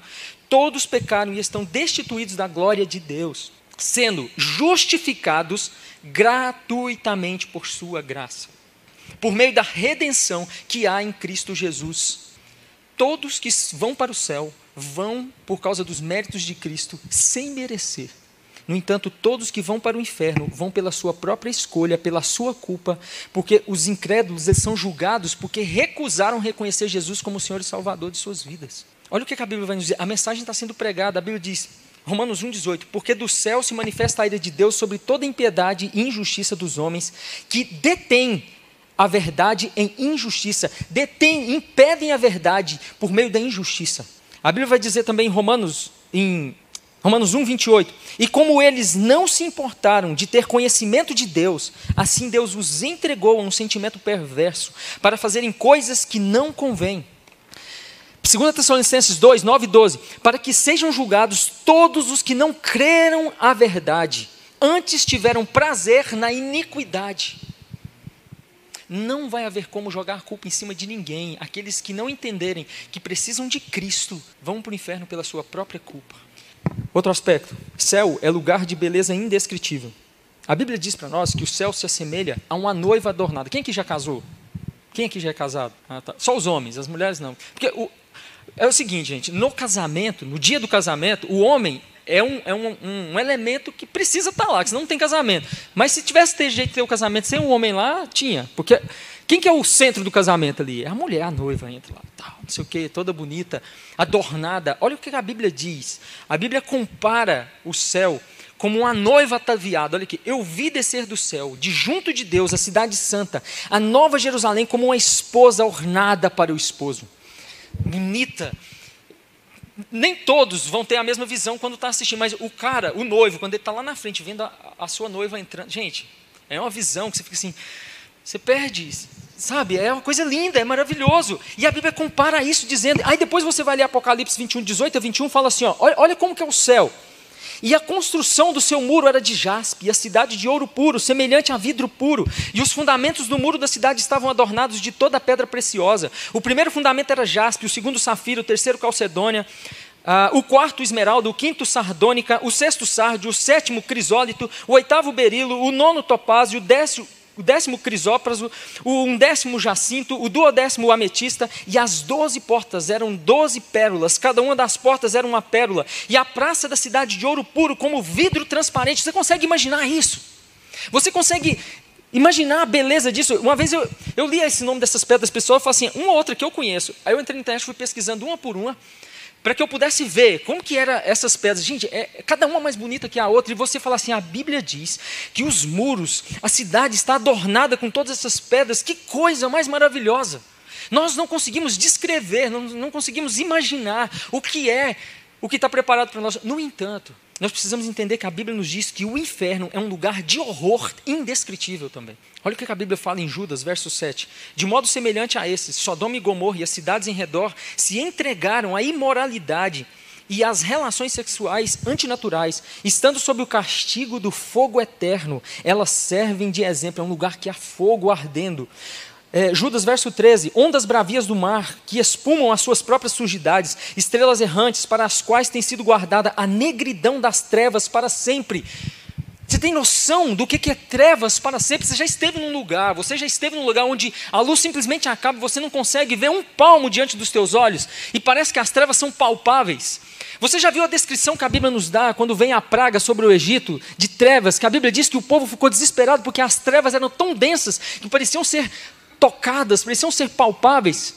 todos pecaram e estão destituídos da glória de Deus, sendo justificados gratuitamente por sua graça, por meio da redenção que há em Cristo Jesus. Todos que vão para o céu, vão por causa dos méritos de Cristo, sem merecer. No entanto, todos que vão para o inferno vão pela sua própria escolha, pela sua culpa, porque os incrédulos eles são julgados porque recusaram reconhecer Jesus como Senhor e Salvador de suas vidas. Olha o que a Bíblia vai nos dizer. A mensagem está sendo pregada. A Bíblia diz, Romanos 1,18, porque do céu se manifesta a ira de Deus sobre toda impiedade e injustiça dos homens que detêm a verdade em injustiça, impedem a verdade por meio da injustiça. A Bíblia vai dizer também em Romanos 1,28, e como eles não se importaram de ter conhecimento de Deus, assim Deus os entregou a um sentimento perverso, para fazerem coisas que não convêm. 2 Tessalonicenses 2, 9 e 12, para que sejam julgados todos os que não creram a verdade, antes tiveram prazer na iniquidade. Não vai haver como jogar culpa em cima de ninguém. Aqueles que não entenderem que precisam de Cristo, vão para o inferno pela sua própria culpa. Outro aspecto, céu é lugar de beleza indescritível. A Bíblia diz para nós que o céu se assemelha a uma noiva adornada. Quem aqui já casou? Quem aqui já é casado? Ah, tá. Só os homens, as mulheres não. Porque é o seguinte, gente, no casamento, no dia do casamento, o homem é um elemento que precisa estar lá, que senão não tem casamento. Mas se tivesse ter jeito de ter o casamento sem um homem lá, tinha. Porque quem que é o centro do casamento ali? É a mulher, a noiva entra lá, tal, não sei o quê, toda bonita, adornada. Olha o que a Bíblia diz. A Bíblia compara o céu como uma noiva ataviada. Olha aqui, eu vi descer do céu, de junto de Deus, a cidade santa, a nova Jerusalém, como uma esposa ornada para o esposo. Bonita. Nem todos vão ter a mesma visão quando está assistindo, mas o cara, o noivo, quando ele está lá na frente, vendo a sua noiva entrando, gente, é uma visão que você fica assim, você perde, sabe, é uma coisa linda, é maravilhoso, e a Bíblia compara isso dizendo, aí depois você vai ler Apocalipse 21, 18 a 21, fala assim, ó, olha como que é o céu, e a construção do seu muro era de jaspe, e a cidade de ouro puro, semelhante a vidro puro. E os fundamentos do muro da cidade estavam adornados de toda a pedra preciosa. O primeiro fundamento era jaspe, o segundo safira, o terceiro calcedônia, o quarto esmeralda, o quinto sardônica, o sexto sárdio, o sétimo crisólito, o oitavo berilo, o nono topázio, o décimo crisópraso, o undécimo jacinto, o duodécimo ametista, e as 12 portas eram 12 pérolas, cada uma das portas era uma pérola, e a praça da cidade de ouro puro, como vidro transparente. Você consegue imaginar isso? Você consegue imaginar a beleza disso? Uma vez eu li esse nome dessas pedras, pessoal, eu falei assim, uma ou outra que eu conheço, aí eu entrei na internet, fui pesquisando uma por uma, para que eu pudesse ver como que eram essas pedras. Gente, cada uma mais bonita que a outra, e você fala assim, a Bíblia diz que os muros, a cidade está adornada com todas essas pedras, que coisa mais maravilhosa. Nós não conseguimos descrever, não conseguimos imaginar o que está preparado para nós. No entanto, nós precisamos entender que a Bíblia nos diz que o inferno é um lugar de horror indescritível também. Olha o que a Bíblia fala em Judas, verso 7. De modo semelhante a esses, Sodoma e Gomorra e as cidades em redor se entregaram à imoralidade e às relações sexuais antinaturais, estando sob o castigo do fogo eterno. Elas servem de exemplo, é um lugar que há fogo ardendo. Judas, verso 13, ondas bravias do mar, que espumam as suas próprias sujidades, estrelas errantes, para as quais tem sido guardada a negridão das trevas para sempre. Você tem noção do que é trevas para sempre? Você já esteve num lugar onde a luz simplesmente acaba e você não consegue ver um palmo diante dos teus olhos, e parece que as trevas são palpáveis. Você já viu a descrição que a Bíblia nos dá quando vem a praga sobre o Egito, de trevas, que a Bíblia diz que o povo ficou desesperado porque as trevas eram tão densas que pareciam ser tocadas, pareciam ser palpáveis.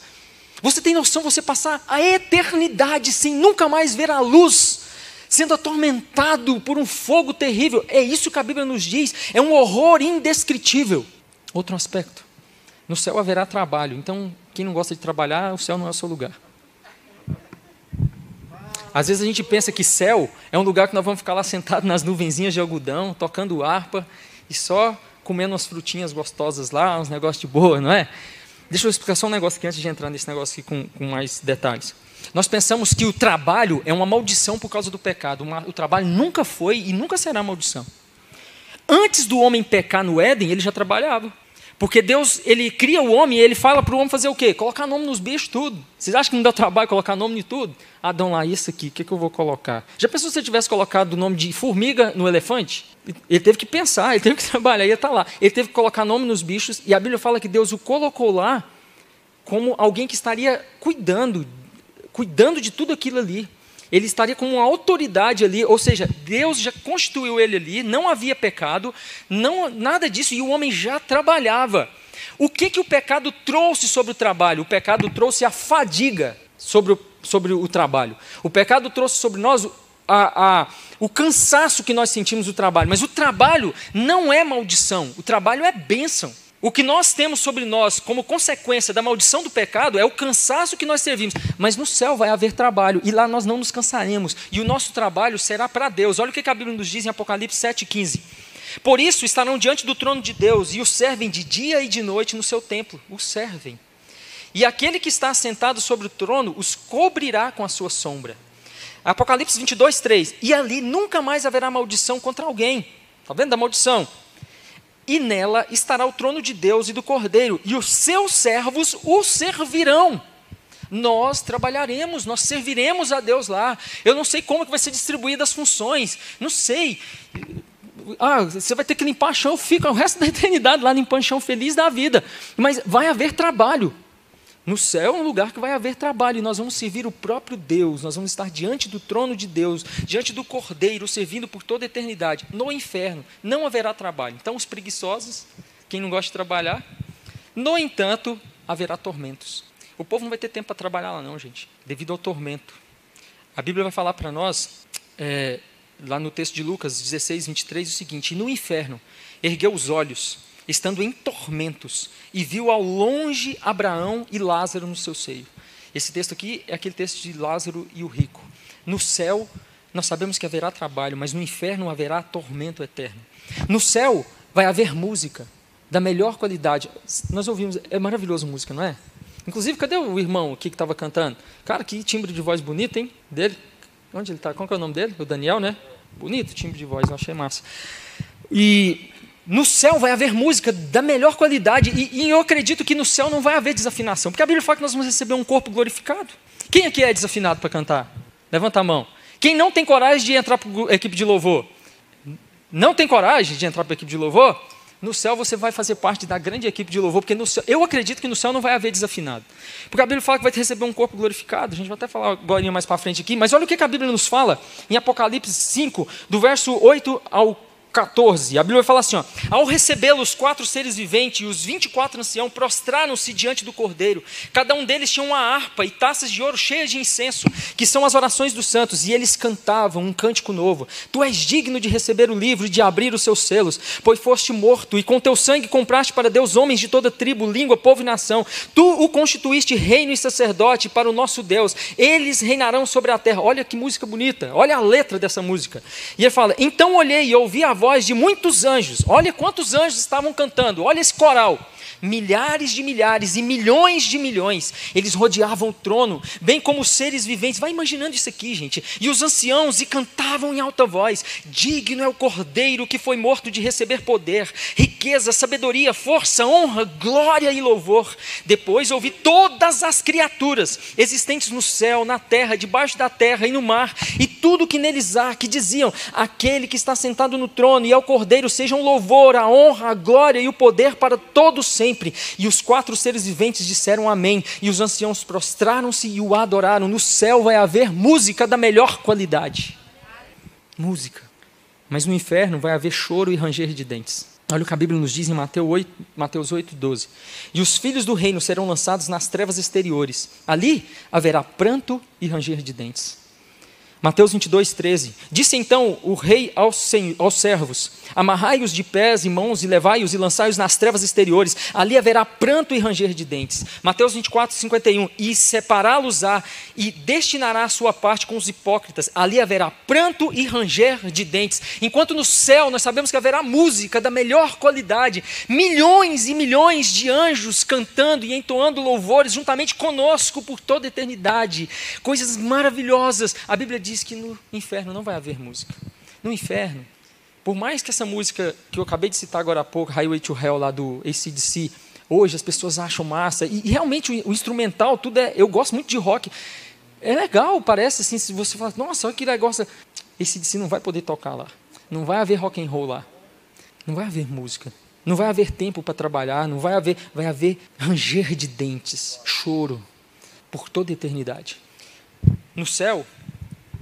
Você tem noção, você passar a eternidade sem nunca mais ver a luz, sendo atormentado por um fogo terrível. É isso que a Bíblia nos diz, é um horror indescritível. Outro aspecto, no céu haverá trabalho, então quem não gosta de trabalhar, o céu não é o seu lugar. Às vezes a gente pensa que céu é um lugar que nós vamos ficar lá sentados nas nuvenzinhas de algodão, tocando harpa e só comendo umas frutinhas gostosas lá, uns negócios de boa, não é? Deixa eu explicar só um negócio aqui antes de entrar nesse negócio aqui com mais detalhes. Nós pensamos que o trabalho é uma maldição por causa do pecado. O trabalho nunca foi e nunca será maldição. Antes do homem pecar no Éden, ele já trabalhava. Porque Deus, ele cria o homem e ele fala para o homem fazer o quê? Colocar nome nos bichos, tudo. Vocês acham que não dá trabalho colocar nome em tudo? Adão lá, isso aqui, o que eu vou colocar? Já pensou se ele tivesse colocado o nome de formiga no elefante? Ele teve que pensar, ele teve que trabalhar, ia estar lá. Ele teve que colocar nome nos bichos, e a Bíblia fala que Deus o colocou lá como alguém que estaria cuidando de tudo aquilo ali. Ele estaria como uma autoridade ali, ou seja, Deus já constituiu ele ali, não havia pecado, nada disso, e o homem já trabalhava. O que o pecado trouxe sobre o trabalho? O pecado trouxe a fadiga sobre o trabalho. O pecado trouxe sobre nós o cansaço que nós sentimos do trabalho, mas o trabalho não é maldição, o trabalho é bênção. O que nós temos sobre nós como consequência da maldição do pecado é o cansaço que nós servimos. Mas no céu vai haver trabalho, e lá nós não nos cansaremos. E o nosso trabalho será para Deus. Olha o que a Bíblia nos diz em Apocalipse 7,15. Por isso estarão diante do trono de Deus, e o servem de dia e de noite no seu templo. O servem. E aquele que está assentado sobre o trono os cobrirá com a sua sombra. Apocalipse 22,3. E ali nunca mais haverá maldição contra alguém. Está vendo da maldição? E nela estará o trono de Deus e do Cordeiro, e os seus servos o servirão. Nós trabalharemos, nós serviremos a Deus lá. Eu não sei como que vai ser distribuídas as funções, não sei. você vai ter que limpar chão, fica o resto da eternidade lá limpando chão, feliz da vida. Mas vai haver trabalho. No céu é um lugar que vai haver trabalho, e nós vamos servir o próprio Deus, nós vamos estar diante do trono de Deus, diante do Cordeiro, servindo por toda a eternidade. No inferno não haverá trabalho. Então, os preguiçosos, quem não gosta de trabalhar, no entanto, haverá tormentos. O povo não vai ter tempo para trabalhar lá não, gente, devido ao tormento. A Bíblia vai falar para nós, lá no texto de Lucas 16, 23, o seguinte: e no inferno ergueu os olhos, estando em tormentos, e viu ao longe Abraão e Lázaro no seu seio. Esse texto aqui é aquele texto de Lázaro e o rico. No céu, nós sabemos que haverá trabalho, mas no inferno haverá tormento eterno. No céu vai haver música da melhor qualidade. Nós ouvimos, é maravilhosa a música, não é? Inclusive, cadê o irmão aqui que estava cantando? Cara, que timbre de voz bonito, hein? Dele. Onde ele está? Qual que é o nome dele? O Daniel, né? Bonito timbre de voz, eu achei massa. E no céu vai haver música da melhor qualidade, e eu acredito que no céu não vai haver desafinação, porque a Bíblia fala que nós vamos receber um corpo glorificado. Quem aqui é desafinado para cantar? Levanta a mão. Quem não tem coragem de entrar para a equipe de louvor? Não tem coragem de entrar para a equipe de louvor? No céu você vai fazer parte da grande equipe de louvor, porque no céu, eu acredito que no céu não vai haver desafinado. Porque a Bíblia fala que vai receber um corpo glorificado, a gente vai até falar agora mais para frente aqui, mas olha o que a Bíblia nos fala em Apocalipse 5, do verso 8 ao 14, a Bíblia fala assim, ao recebê-lo, os 4 seres viventes e os 24 anciãos prostraram-se diante do Cordeiro. Cada um deles tinha uma harpa e taças de ouro cheias de incenso, que são as orações dos santos, e eles cantavam um cântico novo. Tu és digno de receber o livro e de abrir os seus selos, pois foste morto, e com teu sangue compraste para Deus homens de toda tribo, língua, povo e nação. Tu o constituíste reino e sacerdote para o nosso Deus. Eles reinarão sobre a terra. Olha que música bonita, olha a letra dessa música. E ele fala, então olhei e ouvi a voz de muitos anjos. Olha quantos anjos estavam cantando, olha esse coral, milhares de milhares e milhões de milhões. Eles rodeavam o trono, bem como os seres viventes. Vai imaginando isso aqui, gente. E os anciãos, e cantavam em alta voz, digno é o Cordeiro que foi morto de receber poder, riqueza, sabedoria, força, honra, glória e louvor. Depois ouvi todas as criaturas existentes no céu, na terra, debaixo da terra e no mar, e tudo que neles há, que diziam, aquele que está sentado no trono e ao Cordeiro sejam louvor, a honra, a glória e o poder para todos sempre. E os 4 seres viventes disseram amém, e os anciãos prostraram-se e o adoraram. No céu vai haver música da melhor qualidade. Música. Mas no inferno vai haver choro e ranger de dentes. Olha o que a Bíblia nos diz em Mateus 8, 12. E os filhos do reino serão lançados nas trevas exteriores. Ali haverá pranto e ranger de dentes. Mateus 22, 13. Disse então o rei aos servos, amarrai-os de pés e mãos e levai-os e lançai-os nas trevas exteriores, ali haverá pranto e ranger de dentes. Mateus 24, 51. E separá-los-á e destinará a sua parte com os hipócritas, ali haverá pranto e ranger de dentes. Enquanto no céu nós sabemos que haverá música da melhor qualidade, milhões e milhões de anjos cantando e entoando louvores juntamente conosco por toda a eternidade, coisas maravilhosas. A Bíblia diz que no inferno não vai haver música. No inferno, por mais que essa música que eu acabei de citar agora há pouco, Highway to Hell, lá do AC/DC, hoje as pessoas acham massa, e realmente o instrumental, tudo eu gosto muito de rock, é legal, parece assim, se você fala, nossa, olha que negócio, AC/DC não vai poder tocar lá, não vai haver rock and roll lá, não vai haver música, não vai haver tempo para trabalhar, vai haver ranger de dentes, choro, por toda a eternidade. No céu,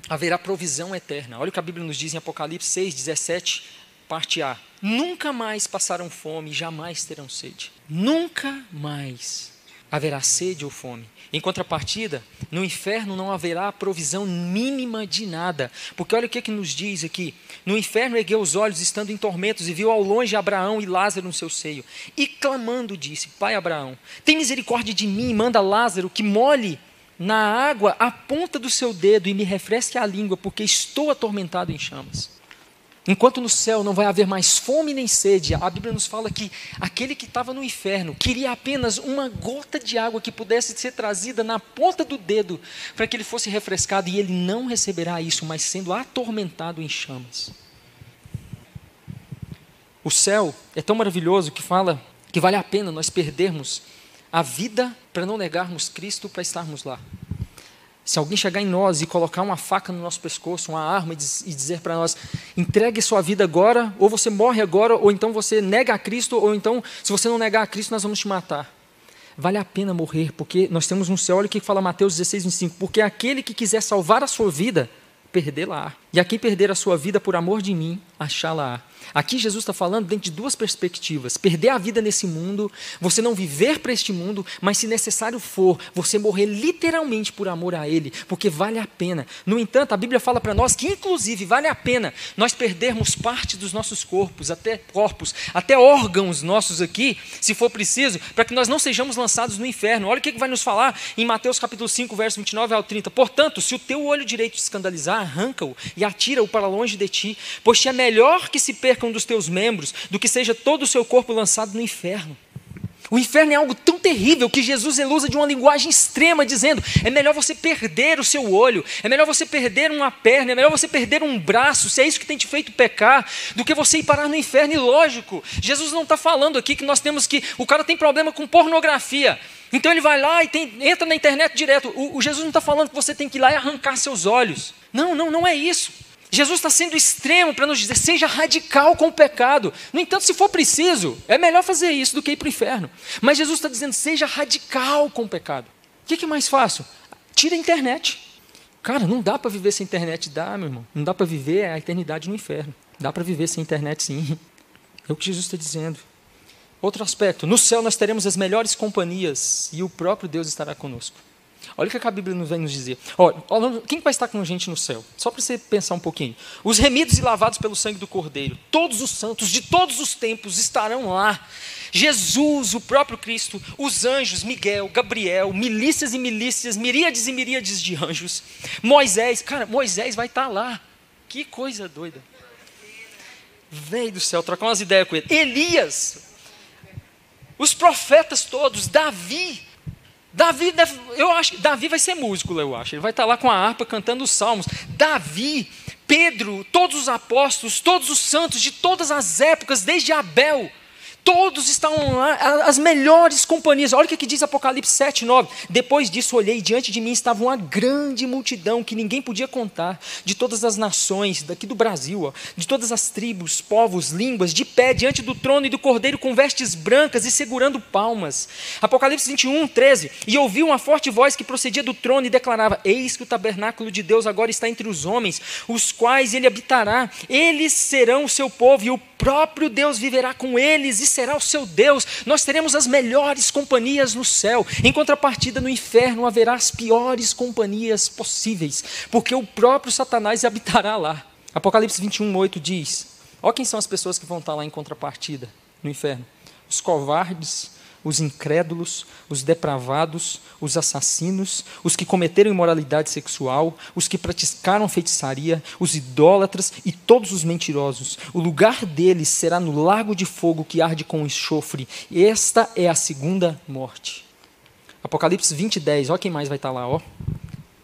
haverá provisão eterna. Olha o que a Bíblia nos diz em Apocalipse 6, 17, parte A. Nunca mais passarão fome e jamais terão sede. Nunca mais haverá sede ou fome. Em contrapartida, no inferno não haverá provisão mínima de nada. Porque olha o que nos diz aqui. No inferno ergueu os olhos, estando em tormentos, e viu ao longe Abraão e Lázaro no seu seio. E clamando disse, Pai Abraão, tem misericórdia de mim e manda Lázaro que molhe na água a ponta do seu dedo e me refresque a língua, porque estou atormentado em chamas. Enquanto no céu não vai haver mais fome nem sede, a Bíblia nos fala que aquele que estava no inferno queria apenas uma gota de água que pudesse ser trazida na ponta do dedo para que ele fosse refrescado, e ele não receberá isso, mas sendo atormentado em chamas. O céu é tão maravilhoso que fala que vale a pena nós perdermos a vida para não negarmos Cristo para estarmos lá. Se alguém chegar em nós e colocar uma faca no nosso pescoço, uma arma, e dizer para nós, entregue sua vida agora, ou você morre agora, ou então você nega a Cristo, ou então, se você não negar a Cristo, nós vamos te matar. Vale a pena morrer, porque nós temos um céu, olha o que fala Mateus 16, 25, porque aquele que quiser salvar a sua vida, perdê-la-á. E a quem perder a sua vida por amor de mim, achá-la-á. Aqui Jesus está falando dentro de duas perspectivas. Perder a vida nesse mundo, você não viver para este mundo, mas se necessário for, você morrer literalmente por amor a Ele, porque vale a pena. No entanto, a Bíblia fala para nós que inclusive vale a pena nós perdermos parte dos nossos corpos, até órgãos nossos aqui, se for preciso, para que nós não sejamos lançados no inferno. Olha o que vai nos falar em Mateus capítulo 5, verso 29 ao 30. Portanto, se o teu olho direito te escandalizar, arranca-o e atira-o para longe de ti, pois te é melhor que se perca um dos teus membros, do que seja todo o seu corpo lançado no inferno. O inferno é algo tão terrível que Jesus ele usa de uma linguagem extrema, dizendo, é melhor você perder o seu olho, é melhor você perder uma perna, é melhor você perder um braço, se é isso que tem te feito pecar, do que você ir parar no inferno. E lógico, Jesus não está falando aqui que nós temos que, o cara tem problema com pornografia, então ele vai lá e entra na internet direto. O Jesus não está falando que você tem que ir lá e arrancar seus olhos. Não é isso. Jesus está sendo extremo para nos dizer, seja radical com o pecado. No entanto, se for preciso, é melhor fazer isso do que ir para o inferno. Mas Jesus está dizendo, seja radical com o pecado. O que é mais fácil? Tira a internet. Cara, não dá para viver sem internet. Dá, meu irmão. Não dá para viver a eternidade no inferno. Dá para viver sem internet, sim. É o que Jesus está dizendo. Outro aspecto, no céu nós teremos as melhores companhias e o próprio Deus estará conosco. Olha o que a Bíblia vem nos dizer. Olha, quem vai estar com a gente no céu? Só para você pensar um pouquinho. Os remidos e lavados pelo sangue do Cordeiro. Todos os santos de todos os tempos estarão lá. Jesus, o próprio Cristo, os anjos, Miguel, Gabriel, milícias e milícias, miríades e miríades de anjos. Moisés vai estar lá. Que coisa doida. Velho do céu, trocar umas ideias com ele. Elias, os profetas todos, Davi, Davi vai ser músico, eu acho. Ele vai estar lá com a harpa cantando os salmos. Davi, Pedro, todos os apóstolos, todos os santos de todas as épocas, desde Abel, todos estavam lá, as melhores companhias. Olha o que diz Apocalipse 7, 9. Depois disso olhei, e diante de mim estava uma grande multidão que ninguém podia contar, de todas as nações, daqui do Brasil, de todas as tribos, povos, línguas, de pé diante do trono e do Cordeiro com vestes brancas e segurando palmas. Apocalipse 21, 13. E ouvi uma forte voz que procedia do trono e declarava, eis que o tabernáculo de Deus agora está entre os homens, os quais ele habitará. Eles serão o seu povo e o próprio Deus viverá com eles e será o seu Deus. Nós teremos as melhores companhias no céu. Em contrapartida, no inferno haverá as piores companhias possíveis, porque o próprio Satanás habitará lá. Apocalipse 21, 8 diz, olha quem são as pessoas que vão estar lá em contrapartida no inferno. Os covardes, os incrédulos, os depravados, os assassinos, os que cometeram imoralidade sexual, os que praticaram feitiçaria, os idólatras e todos os mentirosos. O lugar deles será no lago de fogo que arde com enxofre. Esta é a segunda morte. Apocalipse 20, 10. Olha quem mais vai estar lá. Ó.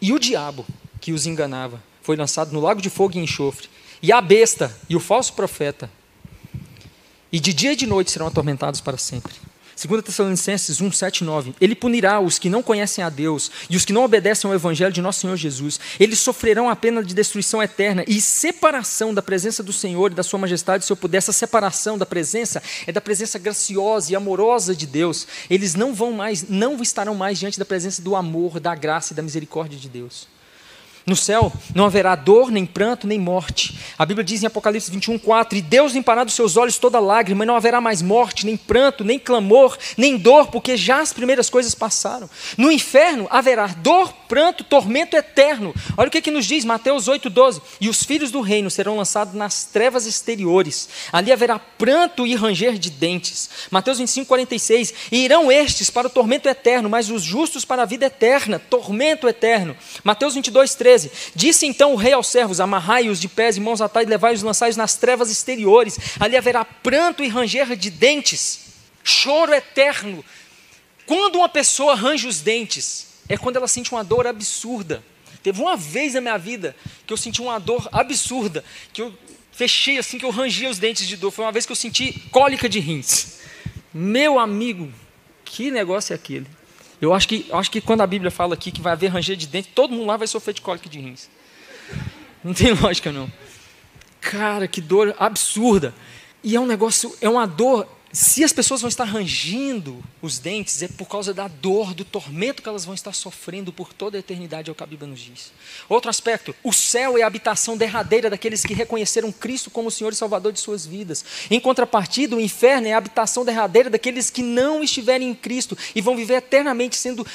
E o diabo que os enganava foi lançado no lago de fogo e enxofre. E a besta e o falso profeta. E de dia e de noite serão atormentados para sempre. 2 Tessalonicenses 1, 7, 9. Ele punirá os que não conhecem a Deus e os que não obedecem ao Evangelho de nosso Senhor Jesus. Eles sofrerão a pena de destruição eterna e separação da presença do Senhor e da sua majestade, se eu puder. Essa separação da presença é da presença graciosa e amorosa de Deus. Eles não estarão mais diante da presença do amor, da graça e da misericórdia de Deus. No céu não haverá dor, nem pranto, nem morte. A Bíblia diz em Apocalipse 21, 4, e Deus limpará dos seus olhos toda lágrima, e não haverá mais morte, nem pranto, nem clamor, nem dor, porque já as primeiras coisas passaram. No inferno haverá dor, pranto, tormento eterno. Olha o que nos diz Mateus 8, 12. E os filhos do reino serão lançados nas trevas exteriores. Ali haverá pranto e ranger de dentes. Mateus 25, 46. E irão estes para o tormento eterno, mas os justos para a vida eterna, tormento eterno. Mateus 22, 13. Disse então o rei aos servos, amarrai-os de pés e mãos atados e levai-os e lançai-os nas trevas exteriores. Ali haverá pranto e ranger de dentes, choro eterno. Quando uma pessoa range os dentes, é quando ela sente uma dor absurda. Teve uma vez na minha vida que eu senti uma dor absurda, que eu fechei assim, que eu rangia os dentes de dor. Foi uma vez que eu senti cólica de rins. Meu amigo, que negócio é aquele? Eu acho que quando a Bíblia fala aqui que vai haver ranger de dente, todo mundo lá vai sofrer de cólica de rins. Não tem lógica, não. Cara, que dor absurda. E é um negócio, é uma dor. Se as pessoas vão estar rangindo os dentes, é por causa da dor, do tormento que elas vão estar sofrendo por toda a eternidade, é o que a Bíblia nos diz. Outro aspecto, o céu é a habitação derradeira daqueles que reconheceram Cristo como o Senhor e Salvador de suas vidas. Em contrapartida, o inferno é a habitação derradeira daqueles que não estiverem em Cristo e vão viver eternamente sendo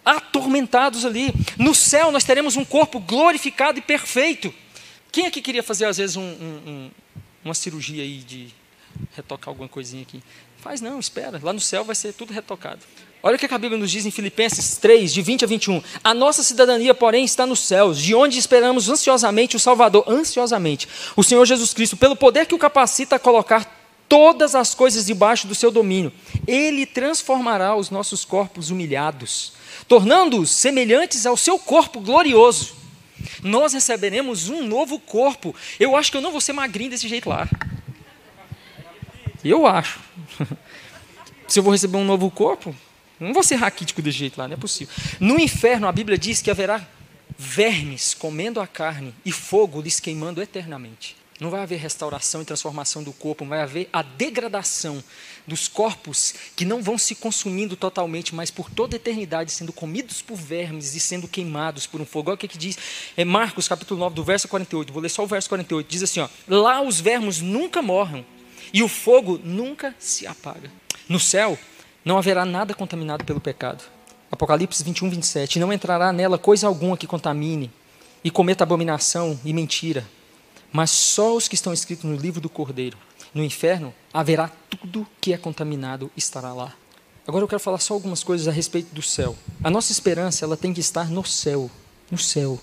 atormentados ali. No céu nós teremos um corpo glorificado e perfeito. Quem aqui queria fazer às vezes uma cirurgia aí de retocar alguma coisinha aqui? Faz não, espera, lá no céu vai ser tudo retocado. Olha o que a Bíblia nos diz em Filipenses 3, de 20 a 21. A nossa cidadania, porém, está nos céus, de onde esperamos ansiosamente o Salvador, ansiosamente, o Senhor Jesus Cristo, pelo poder que o capacita a colocar todas as coisas debaixo do seu domínio. Ele transformará os nossos corpos humilhados, tornando-os semelhantes ao seu corpo glorioso. Nós receberemos um novo corpo. Eu acho que eu não vou ser magrinho desse jeito lá. Eu acho. Se eu vou receber um novo corpo, não vou ser raquítico desse jeito lá, não é possível. No inferno, a Bíblia diz que haverá vermes comendo a carne e fogo lhes queimando eternamente. Não vai haver restauração e transformação do corpo, vai haver a degradação dos corpos que não vão se consumindo totalmente, mas por toda a eternidade sendo comidos por vermes e sendo queimados por um fogo. Olha o que diz Marcos capítulo 9, do verso 48, vou ler só o verso 48, diz assim, ó, lá os vermes nunca morrem e o fogo nunca se apaga. No céu não haverá nada contaminado pelo pecado. Apocalipse 21, 27, não entrará nela coisa alguma que contamine e cometa abominação e mentira, mas só os que estão escritos no livro do Cordeiro. No inferno haverá tudo que é contaminado estará lá. Agora eu quero falar só algumas coisas a respeito do céu. A nossa esperança ela tem que estar no céu, no céu.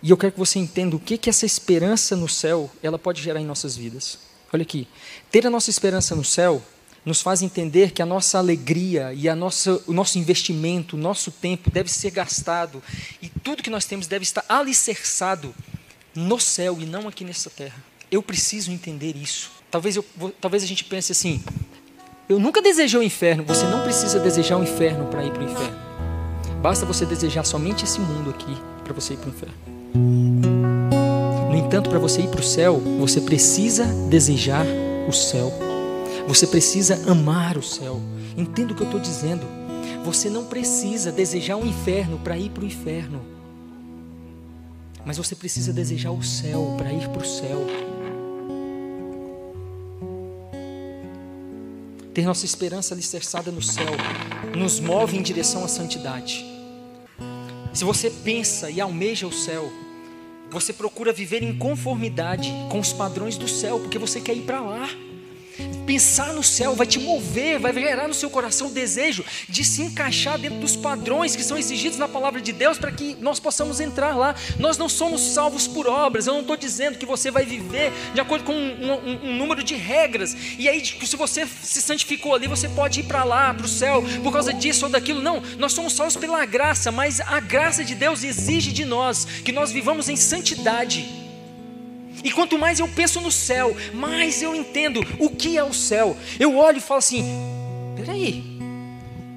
E eu quero que você entenda o que essa esperança no céu ela pode gerar em nossas vidas. Olha aqui, ter a nossa esperança no céu nos faz entender que a nossa alegria e o nosso investimento, o nosso tempo deve ser gastado e tudo que nós temos deve estar alicerçado no céu e não aqui nessa terra. Eu preciso entender isso. Talvez a gente pense assim, eu nunca desejei o inferno. Você não precisa desejar o inferno para ir para o inferno. Basta você desejar somente esse mundo aqui para você ir para o inferno. No entanto, para você ir para o céu, você precisa desejar o céu. Você precisa amar o céu. Entenda o que eu estou dizendo. Você não precisa desejar um inferno para ir para o inferno. Mas você precisa desejar o céu para ir para o céu. Ter nossa esperança alicerçada no céu nos move em direção à santidade. Se você pensa e almeja o céu, você procura viver em conformidade com os padrões do céu, porque você quer ir para lá. Pensar no céu vai te mover, vai gerar no seu coração o desejo de se encaixar dentro dos padrões que são exigidos na palavra de Deus para que nós possamos entrar lá. Nós não somos salvos por obras. Eu não estou dizendo que você vai viver de acordo com um número de regras e aí se você se santificou ali, você pode ir para lá, para o céu, por causa disso ou daquilo. Não, nós somos salvos pela graça, mas a graça de Deus exige de nós que nós vivamos em santidade. E quanto mais eu penso no céu, mais eu entendo o que é o céu. Eu olho e falo assim, peraí,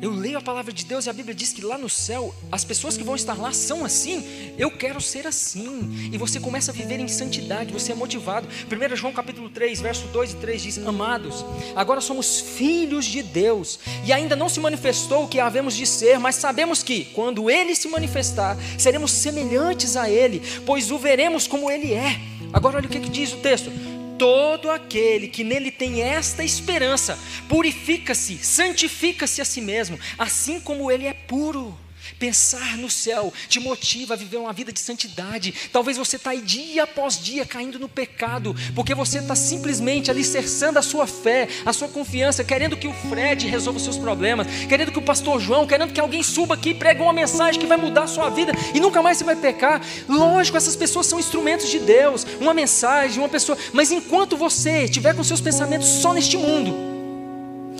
eu leio a palavra de Deus e a Bíblia diz que lá no céu, as pessoas que vão estar lá são assim, eu quero ser assim. E você começa a viver em santidade, você é motivado. 1 João capítulo 3, verso 2 e 3 diz, amados, agora somos filhos de Deus, e ainda não se manifestou o que havemos de ser, mas sabemos que, quando Ele se manifestar, seremos semelhantes a Ele, pois o veremos como Ele é. Agora olha o que diz o texto. Todo aquele que nele tem esta esperança, purifica-se, santifica-se a si mesmo, assim como ele é puro. Pensar no céu te motiva a viver uma vida de santidade. Talvez você está aí dia após dia caindo no pecado, porque você está simplesmente alicerçando a sua fé, a sua confiança, querendo que o Fred resolva os seus problemas, querendo que o pastor João, querendo que alguém suba aqui e pregue uma mensagem que vai mudar a sua vida e nunca mais você vai pecar. Lógico, essas pessoas são instrumentos de Deus, uma mensagem, uma pessoa, mas enquanto você estiver com seus pensamentos só neste mundo,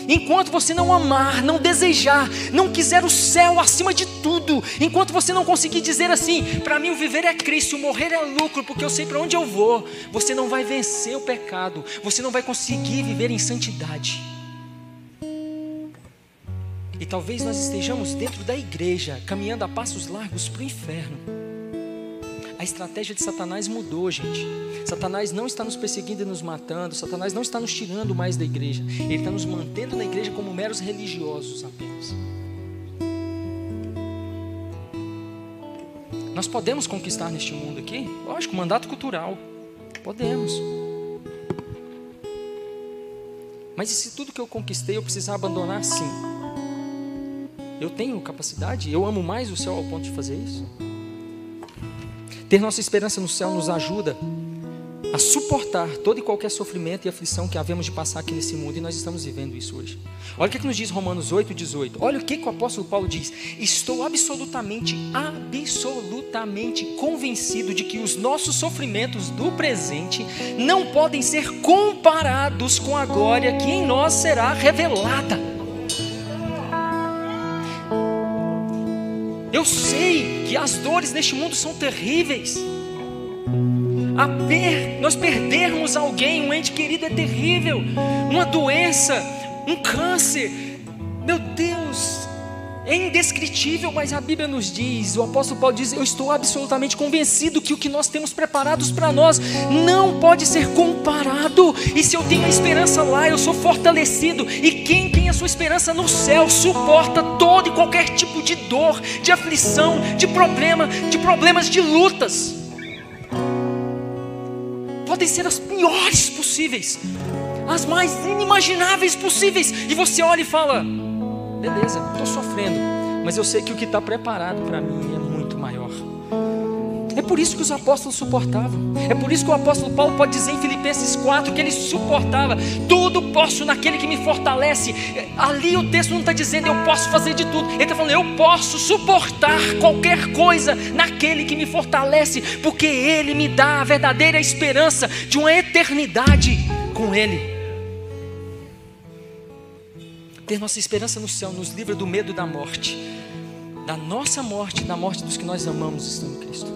enquanto você não amar, não desejar, não quiser o céu acima de tudo, enquanto você não conseguir dizer assim, para mim o viver é Cristo, o morrer é lucro, porque eu sei para onde eu vou, você não vai vencer o pecado, você não vai conseguir viver em santidade. E talvez nós estejamos dentro da igreja, caminhando a passos largos para o inferno. A estratégia de Satanás mudou, gente. Satanás não está nos perseguindo e nos matando. Satanás não está nos tirando mais da igreja. Ele está nos mantendo na igreja como meros religiosos apenas. Nós podemos conquistar neste mundo aqui? Lógico, mandato cultural. Podemos. Mas e se tudo que eu conquistei eu precisar abandonar? Sim. Eu tenho capacidade? Eu amo mais o céu ao ponto de fazer isso? Ter nossa esperança no céu nos ajuda a suportar todo e qualquer sofrimento e aflição que havemos de passar aqui nesse mundo, e nós estamos vivendo isso hoje. Olha o que nos diz Romanos 8:18. Olha o que o apóstolo Paulo diz: estou absolutamente convencido de que os nossos sofrimentos do presente não podem ser comparados com a glória que em nós será revelada. Eu sei que as dores neste mundo são terríveis. Nós perdermos alguém, um ente querido, é terrível. Uma doença, um câncer, meu Deus, é indescritível. Mas a Bíblia nos diz, o apóstolo Paulo diz: eu estou absolutamente convencido que o que nós temos preparados para nós não pode ser comparado. E se eu tenho a esperança lá, eu sou fortalecido. E quem tem a sua esperança no céu suporta todo e qualquer tipo de dor, de aflição, de problemas, de lutas. Podem ser as piores possíveis, as mais inimagináveis possíveis, e você olha e fala: beleza, estou sofrendo, mas eu sei que o que está preparado para mim é muito maior. É por isso que os apóstolos suportavam. É por isso que o apóstolo Paulo pode dizer em Filipenses 4 que ele suportava. Tudo posso naquele que me fortalece. Ali o texto não está dizendo eu posso fazer de tudo. Ele está falando eu posso suportar qualquer coisa naquele que me fortalece, porque Ele me dá a verdadeira esperança de uma eternidade com Ele. Ter nossa esperança no céu nos livra do medo da morte, da nossa morte, da morte dos que nós amamos estando em Cristo.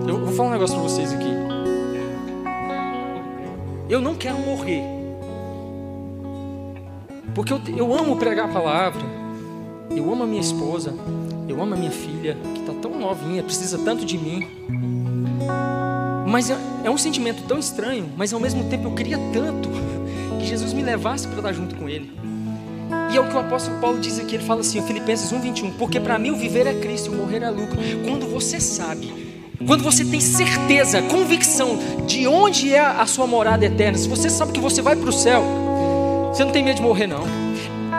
Eu vou falar um negócio para vocês aqui. Eu não quero morrer, porque eu amo pregar a palavra, eu amo a minha esposa, eu amo a minha filha, que está tão novinha, precisa tanto de mim. Mas é um sentimento tão estranho, mas ao mesmo tempo eu queria tanto que Jesus me levasse para estar junto com Ele. E é o que o apóstolo Paulo diz aqui. Ele fala assim, Filipenses 1:21, porque para mim o viver é Cristo e o morrer é lucro. Quando você sabe, quando você tem certeza, convicção de onde é a sua morada eterna, se você sabe que você vai para o céu, você não tem medo de morrer não.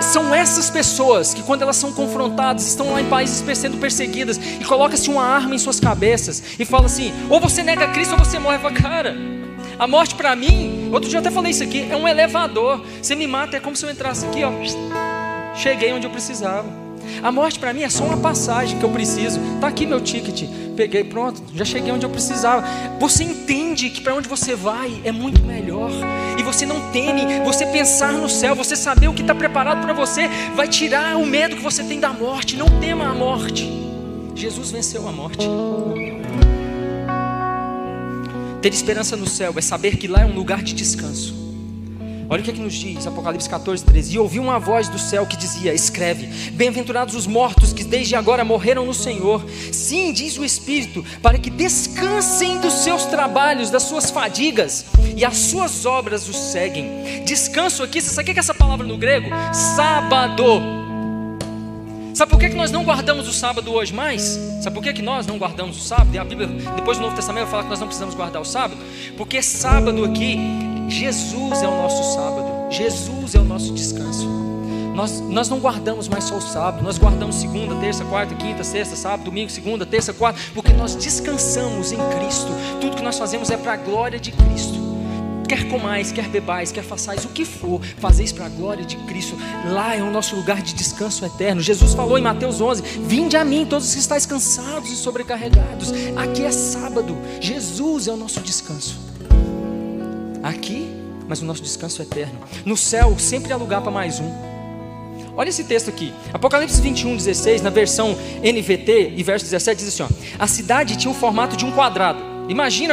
São essas pessoas que quando elas são confrontadas, estão lá em países sendo perseguidas, e coloca-se uma arma em suas cabeças e fala assim: ou você nega Cristo ou você morre. Fala, cara, a morte para mim, outro dia eu até falei isso aqui, é um elevador. Você me mata, é como se eu entrasse aqui, ó, cheguei onde eu precisava. A morte para mim é só uma passagem que eu preciso. Está aqui meu ticket, peguei, pronto, já cheguei onde eu precisava. Você entende que para onde você vai é muito melhor, e você não teme. Você pensar no céu, você saber o que está preparado para você, vai tirar o medo que você tem da morte. Não tema a morte. Jesus venceu a morte. Ter esperança no céu é saber que lá é um lugar de descanso. Olha o que nos diz Apocalipse 14:13. E ouvi uma voz do céu que dizia: escreve, bem-aventurados os mortos que desde agora morreram no Senhor. Sim, diz o Espírito, para que descansem dos seus trabalhos, das suas fadigas, e as suas obras os seguem. Descanso aqui, você sabe o que é essa palavra no grego? Sábado. Sabe por que nós não guardamos o sábado hoje mais? Sabe por que nós não guardamos o sábado? E a Bíblia, depois do Novo Testamento, vai falar que nós não precisamos guardar o sábado. Porque sábado aqui, Jesus é o nosso sábado. Jesus é o nosso descanso. Nós não guardamos mais só o sábado. Nós guardamos segunda, terça, quarta, quinta, sexta, sábado, domingo, segunda, terça, quarta. Porque nós descansamos em Cristo. Tudo que nós fazemos é para a glória de Cristo. Quer comais, quer bebais, quer façais o que for, fazeis para a glória de Cristo. Lá é o nosso lugar de descanso eterno. Jesus falou em Mateus 11: vinde a mim todos os que estáis cansados e sobrecarregados. Aqui é sábado. Jesus é o nosso descanso aqui, mas o nosso descanso é eterno. No céu sempre há lugar para mais um. Olha esse texto aqui, Apocalipse 21:16, na versão NVT, e verso 17 diz assim, ó: a cidade tinha o formato de um quadrado.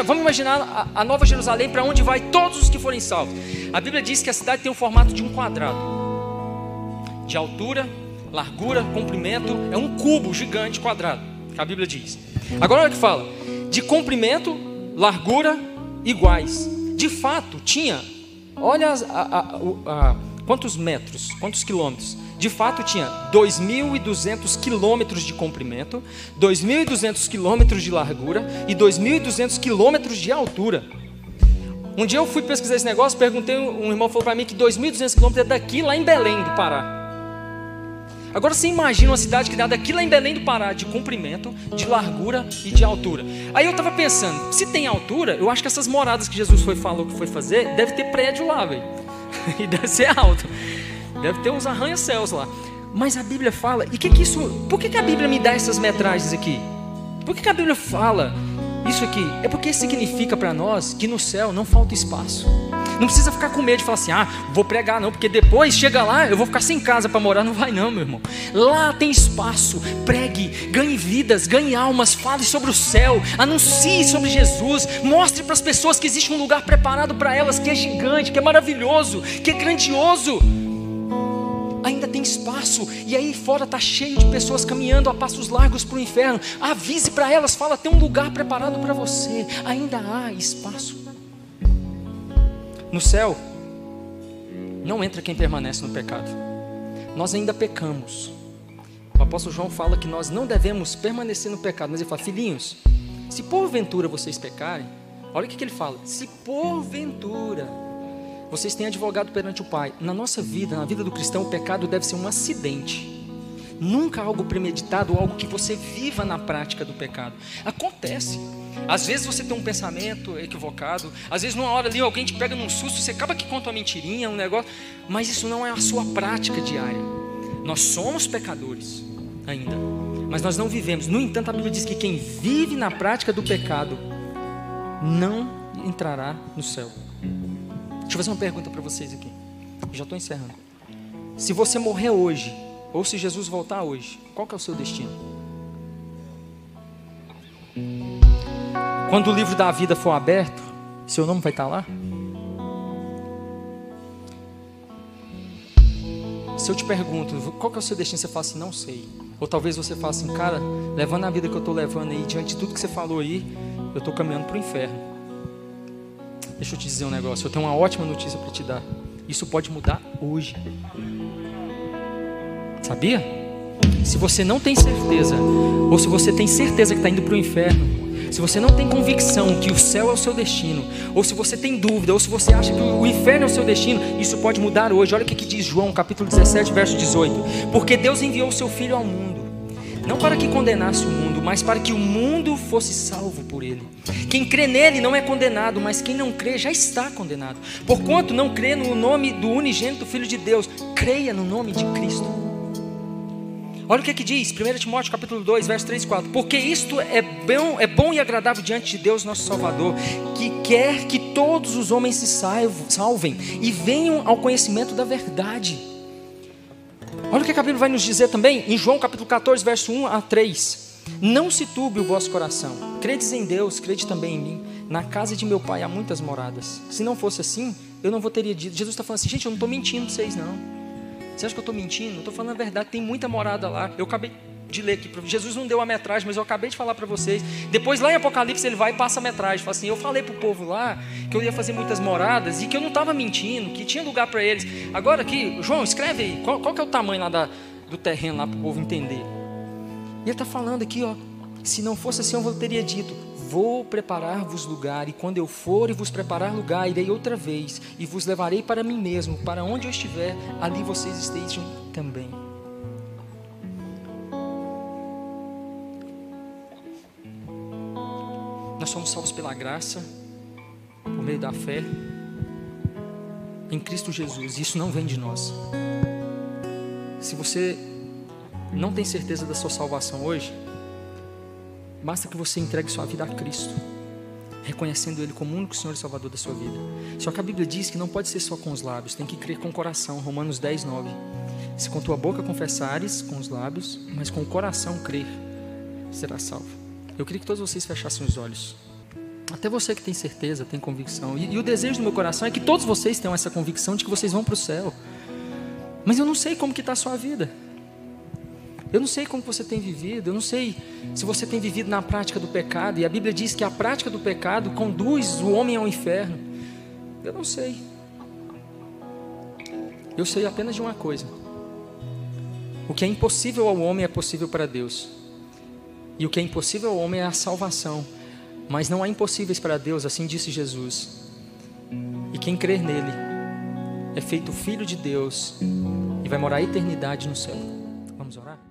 Vamos imaginar a Nova Jerusalém, para onde vai todos os que forem salvos. A Bíblia diz que a cidade tem o formato de um quadrado. de altura, largura, comprimento, é um cubo gigante quadrado, que a Bíblia diz. Agora olha o que fala, de comprimento, largura iguais. De fato, tinha, olha quantos metros, quantos quilômetros. De fato, tinha 2.200 quilômetros de comprimento, 2.200 quilômetros de largura e 2.200 quilômetros de altura. Um dia eu fui pesquisar esse negócio, perguntei, um irmão falou para mim que 2.200 quilômetros é daqui lá em Belém do Pará. Agora você imagina uma cidade que dá daqui lá em Belém do Pará, de comprimento, de largura e de altura. Aí eu estava pensando, se tem altura, eu acho que essas moradas que Jesus falou que foi fazer, deve ter prédio lá, velho. E deve ser alto. Deve ter uns arranha-céus lá. Mas a Bíblia fala, e por que a Bíblia me dá essas metragens aqui? Por que a Bíblia fala isso aqui? É porque significa para nós que no céu não falta espaço. Não precisa ficar com medo de falar assim, vou pregar não, porque depois chega lá, eu vou ficar sem casa para morar. Não vai não, meu irmão. Lá tem espaço, pregue, ganhe vidas, ganhe almas, fale sobre o céu, anuncie sobre Jesus, mostre para as pessoas que existe um lugar preparado para elas, que é gigante, que é maravilhoso, que é grandioso. Ainda tem espaço, e aí fora está cheio de pessoas caminhando a passos largos para o inferno. Avise para elas, fala, tem um lugar preparado para você, ainda há espaço. No céu, não entra quem permanece no pecado. Nós ainda pecamos. O apóstolo João fala que nós não devemos permanecer no pecado, mas ele fala, filhinhos, se porventura vocês pecarem, olha o que ele fala, se porventura vocês têm advogado perante o Pai. Na nossa vida, na vida do cristão, o pecado deve ser um acidente. Nunca algo premeditado, ou algo que você viva na prática do pecado. Acontece. Às vezes você tem um pensamento equivocado, às vezes numa hora ali alguém te pega num susto, você acaba que conta uma mentirinha, um negócio, mas isso não é a sua prática diária. Nós somos pecadores ainda, mas nós não vivemos. No entanto, a Bíblia diz que quem vive na prática do pecado não entrará no céu. Deixa eu fazer uma pergunta para vocês aqui. Eu já estou encerrando. Se você morrer hoje, ou se Jesus voltar hoje, qual que é o seu destino? Quando o livro da vida for aberto, seu nome vai estar lá? Se eu te pergunto, qual que é o seu destino? Você fala assim, não sei. Ou talvez você fale assim, cara, levando a vida que eu estou levando aí, diante de tudo que você falou aí, eu estou caminhando para o inferno. Deixa eu te dizer um negócio, eu tenho uma ótima notícia para te dar. Isso pode mudar hoje. Sabia? Se você não tem certeza, ou se você tem certeza que está indo para o inferno, se você não tem convicção que o céu é o seu destino, ou se você tem dúvida, ou se você acha que o inferno é o seu destino, isso pode mudar hoje. Olha o que diz João, capítulo 17, verso 18. Porque Deus enviou o seu Filho ao mundo, não para que condenasse o mundo, mas para que o mundo fosse salvo por ele. Quem crê nele não é condenado, mas quem não crê já está condenado. Porquanto não crê no nome do unigênito Filho de Deus, creia no nome de Cristo. Olha o que diz, 1 Timóteo capítulo 2, verso 3 e 4. Porque isto é bom e agradável diante de Deus nosso Salvador, que quer que todos os homens se salvem e venham ao conhecimento da verdade. Olha o que a Bíblia vai nos dizer também, em João capítulo 14, verso 1 a 3. Não se turbe o vosso coração, credes em Deus, crede também em mim. Na casa de meu pai há muitas moradas. Se não fosse assim, eu não teria dito. Jesus está falando assim, gente, eu não estou mentindo para vocês não. Você acha que eu estou mentindo? Eu estou falando a verdade, tem muita morada lá. Eu acabei de ler aqui, Jesus não deu a metragem, mas eu acabei de falar para vocês. Depois lá em Apocalipse ele vai e passa a metragem. Fala assim, eu falei para o povo lá que eu ia fazer muitas moradas e que eu não estava mentindo, que tinha lugar para eles. Agora aqui, João, escreve aí, qual que é o tamanho lá do terreno lá para o povo entender. E ele está falando aqui, ó, se não fosse assim eu teria dito, vou preparar-vos lugar, e quando eu for e vos preparar lugar, irei outra vez, e vos levarei para mim mesmo, para onde eu estiver, ali vocês estejam também. Nós somos salvos pela graça, por meio da fé, em Cristo Jesus, e isso não vem de nós. Se você não tem certeza da sua salvação hoje, basta que você entregue sua vida a Cristo, reconhecendo Ele como o único Senhor e Salvador da sua vida. Só que a Bíblia diz que não pode ser só com os lábios, tem que crer com o coração. Romanos 10, 9. Se com tua boca confessares com os lábios, mas com o coração crer, será salvo. Eu queria que todos vocês fechassem os olhos. Até você que tem certeza, tem convicção. E o desejo do meu coração é que todos vocês tenham essa convicção de que vocês vão para o céu. Mas eu não sei como que está a sua vida. Eu não sei como você tem vivido. Eu não sei se você tem vivido na prática do pecado. E a Bíblia diz que a prática do pecado conduz o homem ao inferno. Eu não sei. Eu sei apenas de uma coisa: o que é impossível ao homem é possível para Deus. E o que é impossível ao homem é a salvação. Mas não há impossíveis para Deus, assim disse Jesus. E quem crer nele é feito filho de Deus e vai morar a eternidade no céu. Vamos orar?